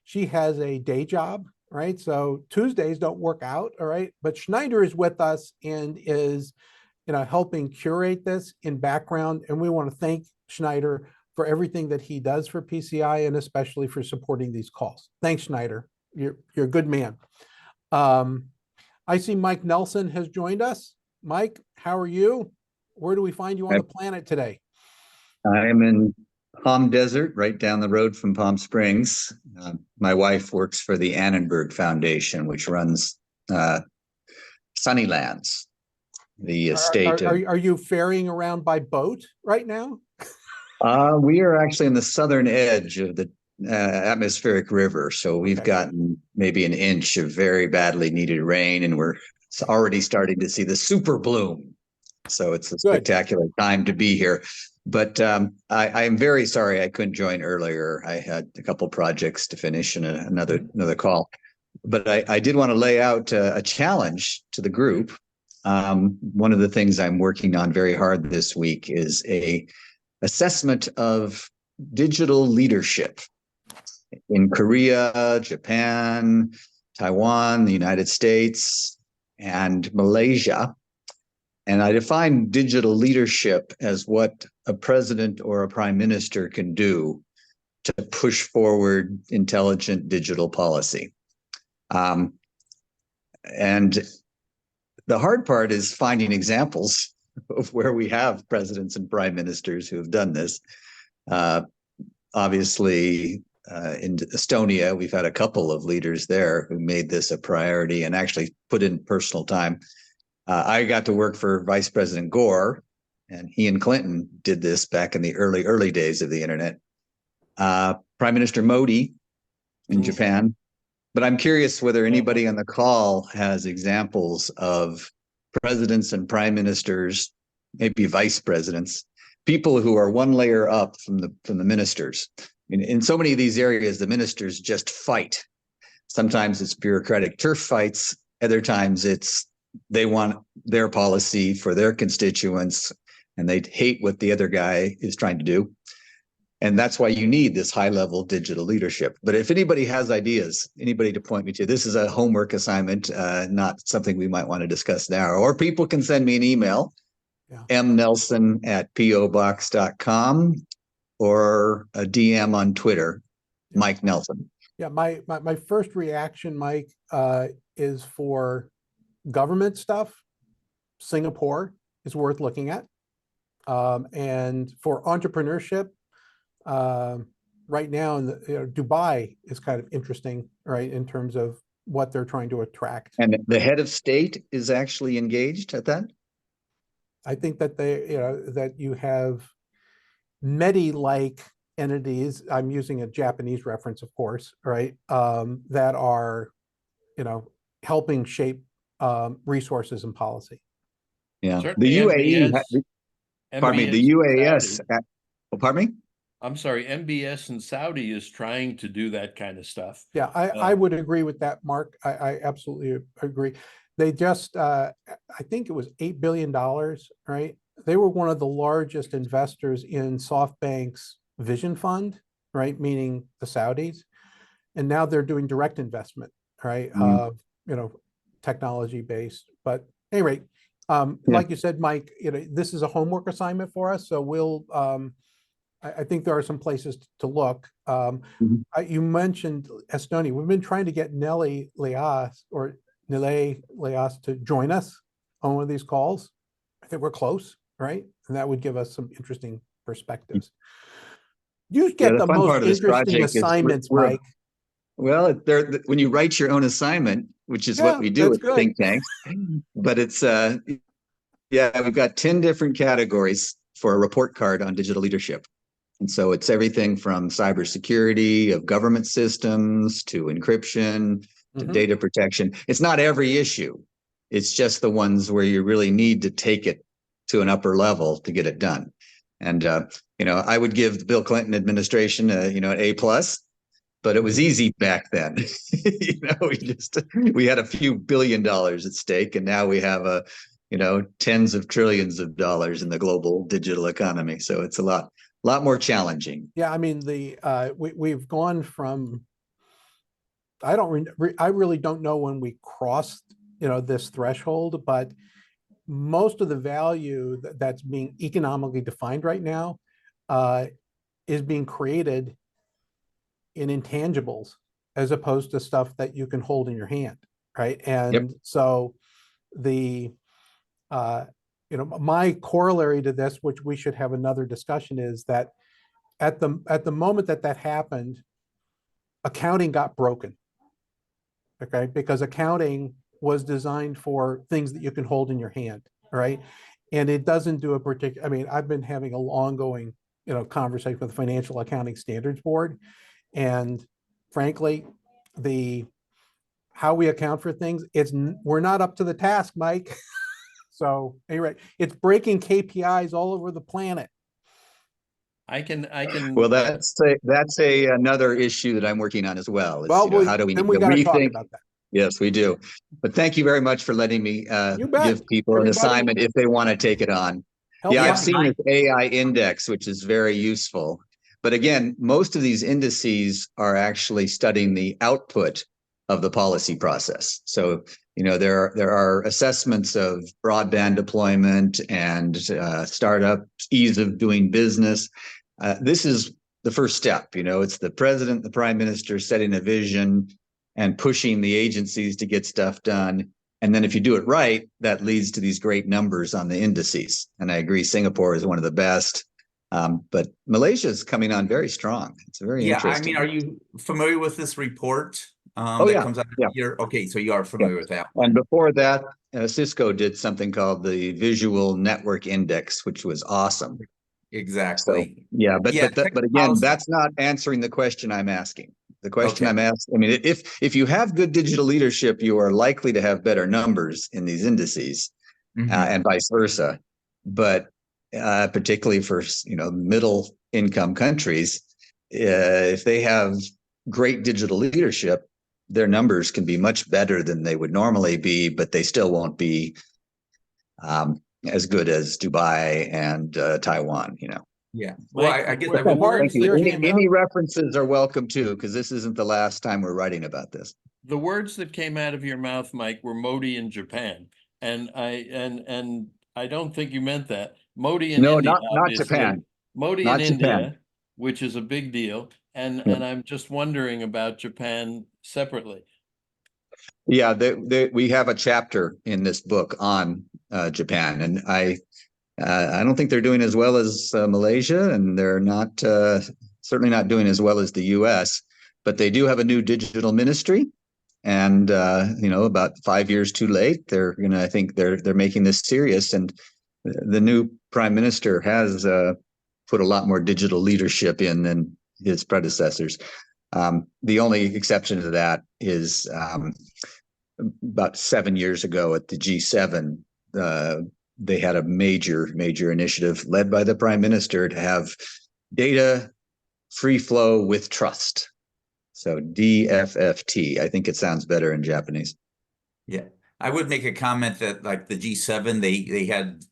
A: She has a day job, right? So Tuesdays don't work out, all right? But Schneider is with us and is, helping curate this in background. And we want to thank Schneider for everything that he does for PCI and especially for supporting these calls. Thanks, Schneider. You're a good man. I see Mike Nelson has joined us. Mike, how are you? Where do we find you on the planet today?
O: I am in Palm Desert, right down the road from Palm Springs. My wife works for the Annenberg Foundation, which runs Sunnylands, the estate.
A: Are you ferrying around by boat right now?
O: We are actually on the southern edge of the atmospheric river, so we've gotten maybe an inch of very badly needed rain, and we're already starting to see the super bloom. So it's a spectacular time to be here. But I am very sorry I couldn't join earlier. I had a couple projects to finish and another call. But I did want to lay out a challenge to the group. One of the things I'm working on very hard this week is a assessment of digital leadership in Korea, Japan, Taiwan, the United States, and Malaysia. And I define digital leadership as what a president or a prime minister can do to push forward intelligent digital policy. And the hard part is finding examples of where we have presidents and prime ministers who have done this. Obviously, in Estonia, we've had a couple of leaders there who made this a priority and actually put in personal time. I got to work for Vice President Gore, and he and Clinton did this back in the early days of the internet. Prime Minister Modi in Japan. But I'm curious whether anybody on the call has examples of presidents and prime ministers, maybe vice presidents, people who are one layer up from the ministers. I mean, in so many of these areas, the ministers just fight. Sometimes it's bureaucratic turf fights. Other times it's they want their policy for their constituents and they hate what the other guy is trying to do. And that's why you need this high-level digital leadership. But if anybody has ideas, anybody to point me to, this is a homework assignment, not something we might want to discuss now. Or people can send me an email, mnelson@pobox.com, or a DM on Twitter, Mike Nelson.
A: Yeah, my first reaction, Mike, is for government stuff. Singapore is worth looking at. And for entrepreneurship, right now, Dubai is kind of interesting, right, in terms of what they're trying to attract.
O: And the head of state is actually engaged at that?
A: I think that that you have Medi-like entities, I'm using a Japanese reference, of course, right, that are, helping shape resources and policy.
O: Yeah,
D: Certainly
O: the UAE, pardon me, the UAS, pardon me?
D: I'm sorry, MBS in Saudi is trying to do that kind of stuff.
A: Yeah, I would agree with that, Mark. I absolutely agree. They just, I think it was $8 billion, right? They were one of the largest investors in SoftBank's Vision Fund, right? Meaning the Saudis. And now they're doing direct investment, right? Technology based. But anyway, like you said, Mike, this is a homework assignment for us. So we'll, I think there are some places to look. You mentioned Estonia. We've been trying to get Nele Leas to join us on one of these calls. I think we're close, right? And that would give us some interesting perspectives. You get the most interesting assignments, Mike.
O: Well, when you write your own assignment, which is what we do at think tanks, but it's we've got 10 different categories for a report card on digital leadership. And so it's everything from cybersecurity of government systems to encryption to data protection. It's not every issue. It's just the ones where you really need to take it to an upper level to get it done. And, I would give the Bill Clinton administration, an A+, but it was easy back then. We had a few $1 billion at stake, and now we have tens of trillions of dollars in the global digital economy. So it's a lot more challenging.
A: Yeah, I mean, we've gone from, I really don't know when we crossed, this threshold, but most of the value that's being economically defined right now is being created in intangibles as opposed to stuff that you can hold in your hand, right? And so the my corollary to this, which we should have another discussion, is that at the moment that happened, accounting got broken. Okay, because accounting was designed for things that you can hold in your hand, right? And it doesn't do a particular, I mean, I've been having a ongoing, conversation with the Financial Accounting Standards Board. And frankly, how we account for things, we're not up to the task, Mike. So anyway, it's breaking KPIs all over the planet.
D: I can.
O: Well, that's another issue that I'm working on as well.
A: Well,
O: how do we
A: then we got to talk
O: rethink?
A: about that.
O: Yes, we do. But thank you very much for letting me
A: You bet.
O: give people an assignment if they want to take it on.
A: Help
O: Yeah,
A: me
O: I've
A: out.
O: seen this AI index, which is very useful. But again, most of these indices are actually studying the output of the policy process. So, there are assessments of broadband deployment and startup ease of doing business. This is the first step. It's the president, the prime minister setting a vision and pushing the agencies to get stuff done. And then if you do it right, that leads to these great numbers on the indices. And I agree, Singapore is one of the best. But Malaysia is coming on very strong. It's very interesting.
G: Are you familiar with this report
O: that
G: comes out here? Okay, so you are familiar with that one.
O: And before that, Cisco did something called the Visual Network Index, which was awesome.
G: Exactly.
O: So, but again, that's not answering the question I'm asking. The question I'm asking, I mean, if you have good digital leadership, you are likely to have better numbers in these indices, and vice versa. But particularly for middle income countries, if they have great digital leadership, their numbers can be much better than they would normally be, but they still won't be as good as Dubai and Taiwan.
G: Yeah. Well, I guess
O: any references are welcome too, because this isn't the last time we're writing about this.
D: The words that came out of your mouth, Mike, were Modi in Japan, and I don't think you meant that. Modi in India,
O: not Japan.
D: Modi
O: not
D: in
O: Japan.
D: India, which is a big deal, and I'm just wondering about Japan separately.
O: Yeah, we have a chapter in this book on Japan, and I don't think they're doing as well as Malaysia, and they're not certainly not doing as well as the U.S. But they do have a new digital ministry, and about 5 years too late. I think they're making this serious, and the new prime minister has put a lot more digital leadership in than his predecessors. The only exception to that is about 7 years ago at the G7. They had a major initiative led by the prime minister to have data free flow with trust. So DFFT, I think it sounds better in Japanese.
G: Yeah, I would make a comment that like the G7, they had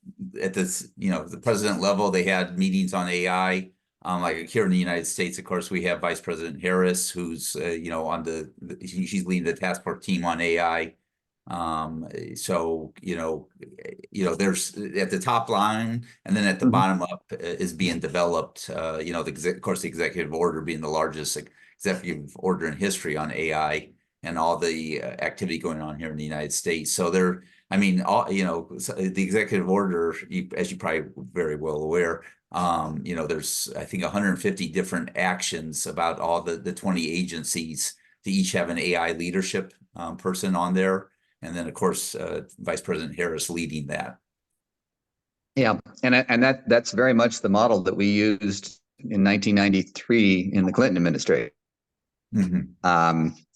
G: at this, the president level, they had meetings on AI. Like here in the United States, of course, we have Vice President Harris, who's, she's leading the task force team on AI. So, there's at the top line, and then at the bottom up is being developed, of course, the executive order being the largest executive order in history on AI and all the activity going on here in the United States. So the executive order, as you probably very well aware, there's, I think, 150 different actions about all the 20 agencies to each have an AI leadership person on there. And then, of course, Vice President Harris leading that.
O: Yeah, and that's very much the model that we used in 1993 in the Clinton administration.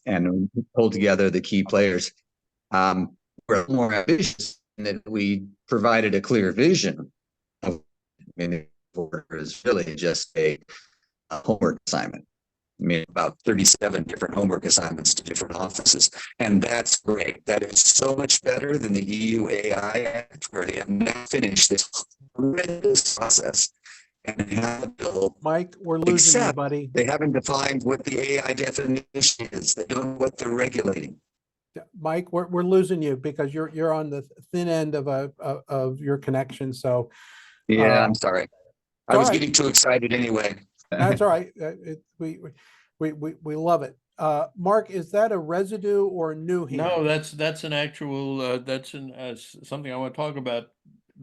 O: And pulled together the key players. We're more ambitious in that we provided a clear vision of, it was really just a homework assignment. I mean, about 37 different homework assignments to different offices. And that's great. That is so much better than the EU AI Act, where they have not finished this horrendous process and have a bill.
A: Mike, we're losing you, buddy.
O: They haven't defined what the AI definition is. They don't know what they're regulating.
A: Mike, we're losing you because you're on the thin end of your connection. So
O: yeah, I'm sorry. I was getting too excited anyway.
A: That's all right. We love it. Mark, is that a residue or a new here?
D: No, that's an actual, something I want to talk about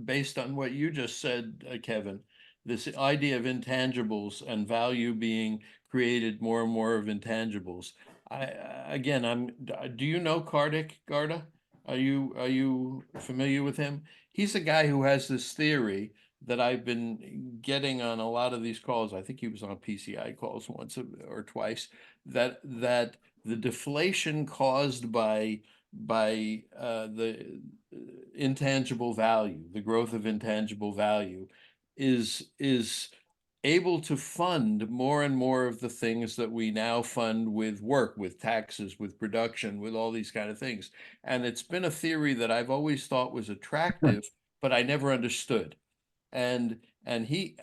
D: based on what you just said, Kevin. This idea of intangibles and value being created more and more of intangibles. Do you know Kartik, Garda? Are you familiar with him? He's a guy who has this theory that I've been getting on a lot of these calls. I think he was on PCI calls once or twice, that the deflation caused by the intangible value, the growth of intangible value, is able to fund more and more of the things that we now fund with work, with taxes, with production, with all these kind of things. And it's been a theory that I've always thought was attractive, but I never understood. And he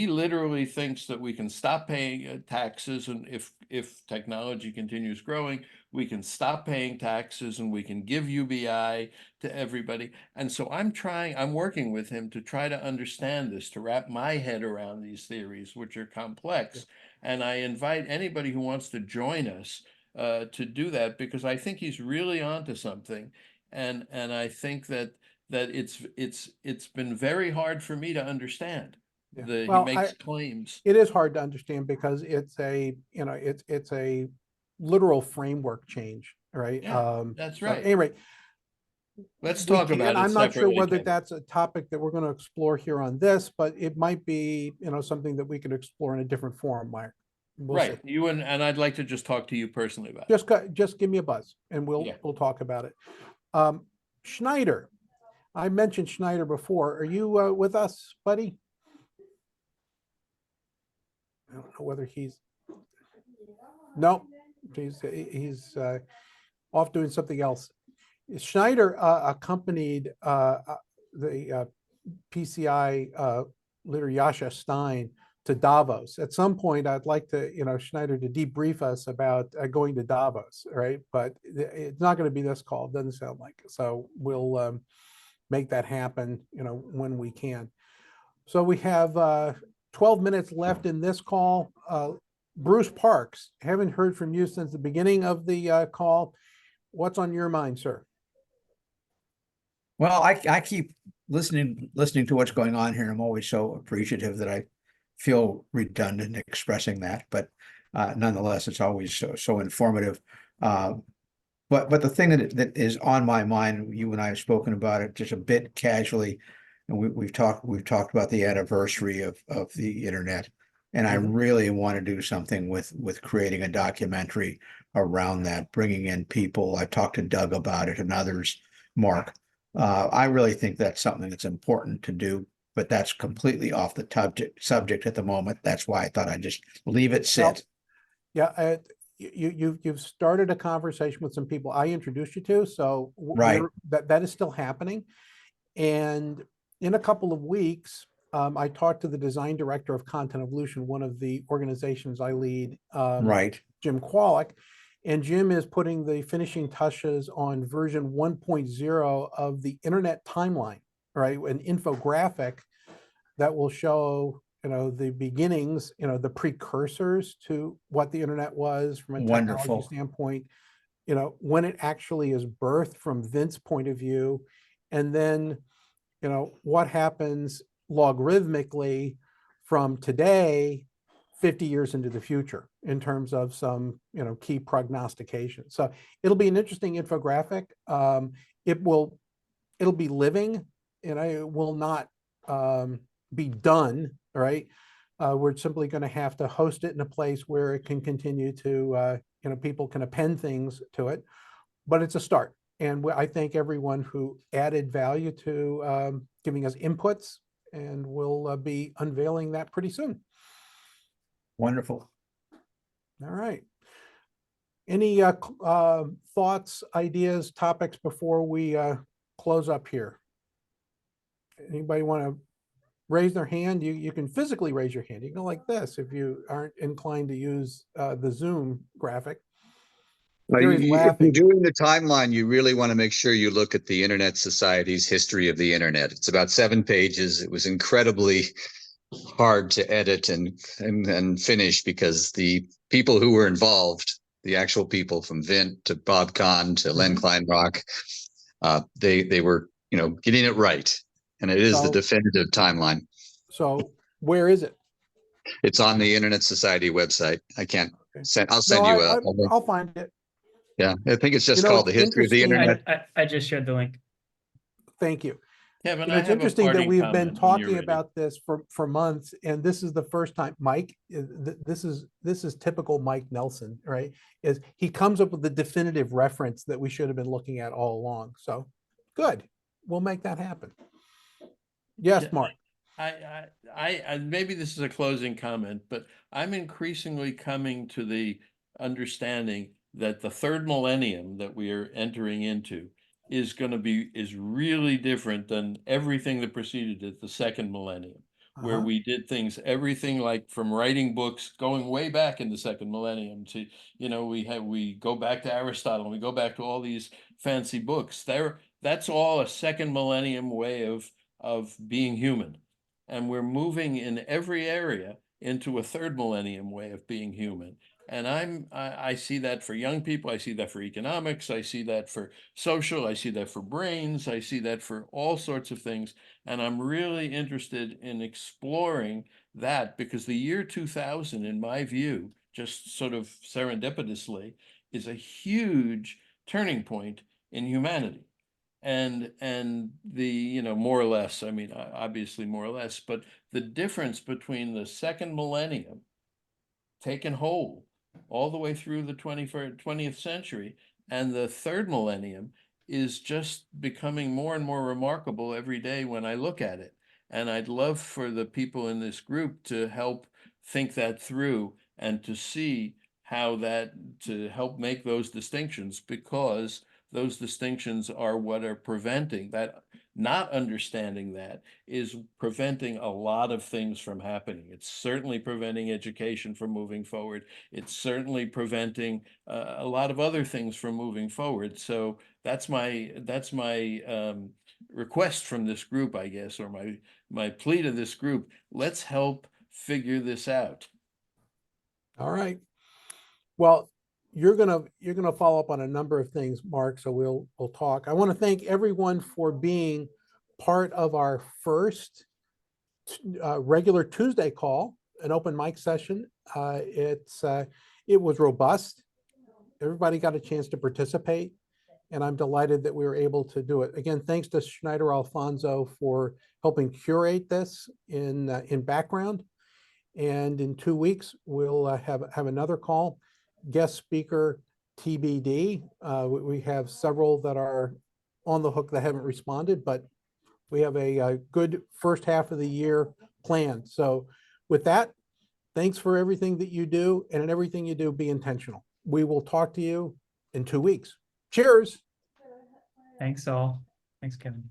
D: literally thinks that we can stop paying taxes, and if technology continues growing, we can stop paying taxes and we can give UBI to everybody. And so I'm working with him to try to understand this, to wrap my head around these theories, which are complex. And I invite anybody who wants to join us to do that, because I think he's really onto something. And I think that it's been very hard for me to understand.
A: Yeah.
D: He makes claims.
A: It is hard to understand because it's a literal framework change, right?
D: Yeah, that's
A: So
D: right.
A: anyway,
D: let's talk about it.
A: I'm not sure
D: separately,
A: whether
D: Kevin.
A: that's a topic that we're going to explore here on this, but it might be, something that we could explore in a different forum, Mark. We'll
D: Right.
A: see.
D: You and I'd like to just talk to you personally about it.
A: Just give me a buzz and we'll talk about it. Schneider, I mentioned Schneider before. Are you with us, buddy? I don't know whether he's. No, he's off doing something else. Schneider accompanied the PCI leader Yasha Stein to Davos. At some point, I'd like to, Schneider to debrief us about going to Davos, right? But it's not going to be this call. It doesn't sound like it. So we'll make that happen, when we can. So we have 12 minutes left in this call. Bruce Parks, haven't heard from you since the beginning of the call. What's on your mind, sir?
F: Well, I keep listening to what's going on here. I'm always so appreciative that I feel redundant expressing that, but nonetheless, it's always so informative. But the thing that is on my mind, you and I have spoken about it just a bit casually, and we've talked about the anniversary of the internet, and I really want to do something with creating a documentary around that, bringing in people. I talked to Doug about it and others, Mark. I really think that's something that's important to do, but that's completely off the subject at the moment. That's why I thought I'd just leave it sit.
A: Yeah, you've started a conversation with some people I introduced you to, so
F: Right.
A: that is still happening. And in a couple of weeks, I talked to the design director of Content Evolution, one of the organizations I lead,
F: Right.
A: Jim Kwolek. And Jim is putting the finishing touches on version 1.0 of the internet timeline, right? An infographic that will show, the beginnings, the precursors to what the internet was from a technology standpoint, when it actually is birthed from Vince's point of view, and then, what happens logarithmically from today 50 years into the future in terms of some, key prognostication. So it'll be an interesting infographic. It'll be living, it will not be done, right? We're simply going to have to host it in a place where it can continue to, people can append things to it, but it's a start. And I thank everyone who added value to giving us inputs, and we'll be unveiling that pretty soon.
F: Wonderful.
A: All right. Any thoughts, ideas, topics before we close up here? Anybody want to raise their hand? You can physically raise your hand. You can go like this if you aren't inclined to use the Zoom graphic.
O: If you're doing the timeline, you really want to make sure you look at the Internet Society's history of the internet. It's about 7 pages. It was incredibly hard to edit and finish because the people who were involved, the actual people from Vint to Bob Kahn to Len Kleinrock, they were, getting it right. And it is the
A: So-
O: definitive timeline.
A: So where is it?
O: It's on the Internet Society website. I can't send, I'll send
A: No,
O: you a link.
A: I'll find it.
O: Yeah, I think it's just
A: You know,
O: called The
A: it's
O: History of the
A: interesting-
O: Internet.
L: I just shared the link.
A: Thank you.
D: Kevin,
A: You know,
D: I
A: it's
D: have a
A: interesting that
D: parting
A: we've been
D: comment when you're
A: talking
D: ready.
A: about this for months, and this is the first time, Mike, this is typical Mike Nelson, right? Is he comes up with the definitive reference that we should have been looking at all along. So good, we'll make that happen. Yes,
D: Yeah.
A: Mark.
D: I maybe this is a closing comment, but I'm increasingly coming to the understanding that the third millennium that we are entering into is really different than everything that preceded it, the second millennium, where we did everything like from writing books going way back in the second millennium to, we go back to Aristotle and we go back to all these fancy books. That's all a second millennium way of being human. And we're moving in every area into a third millennium way of being human. And I see that for young people, I see that for economics, I see that for social, I see that for brains, I see that for all sorts of things. And I'm really interested in exploring that because the year 2000, in my view, just sort of serendipitously, is a huge turning point in humanity. And the, more or less, I mean, obviously more or less, but the difference between the second millennium taken hold all the way through the 20th century and the third millennium is just becoming more and more remarkable every day when I look at it. And I'd love for the people in this group to help think that through and to see how to help make those distinctions, because those distinctions are what are preventing that. Not understanding that is preventing a lot of things from happening. It's certainly preventing education from moving forward. It's certainly preventing a lot of other things from moving forward. So that's my request from this group, I guess, or my plea to this group. Let's help figure this out.
A: All right. Well, you're gonna follow up on a number of things, Mark. So we'll talk. I want to thank everyone for being part of our first regular Tuesday call, an open mic session. It was robust. Everybody got a chance to participate, and I'm delighted that we were able to do it. Again, thanks to Schneider Alfonso for helping curate this in background. And in 2 weeks, we'll have another call. Guest speaker TBD. We have several that are on the hook that haven't responded, but we have a good first half of the year planned. So with that, thanks for everything that you do, and in everything you do, be intentional. We will talk to you in 2 weeks. Cheers.
L: Thanks all. Thanks, Kevin.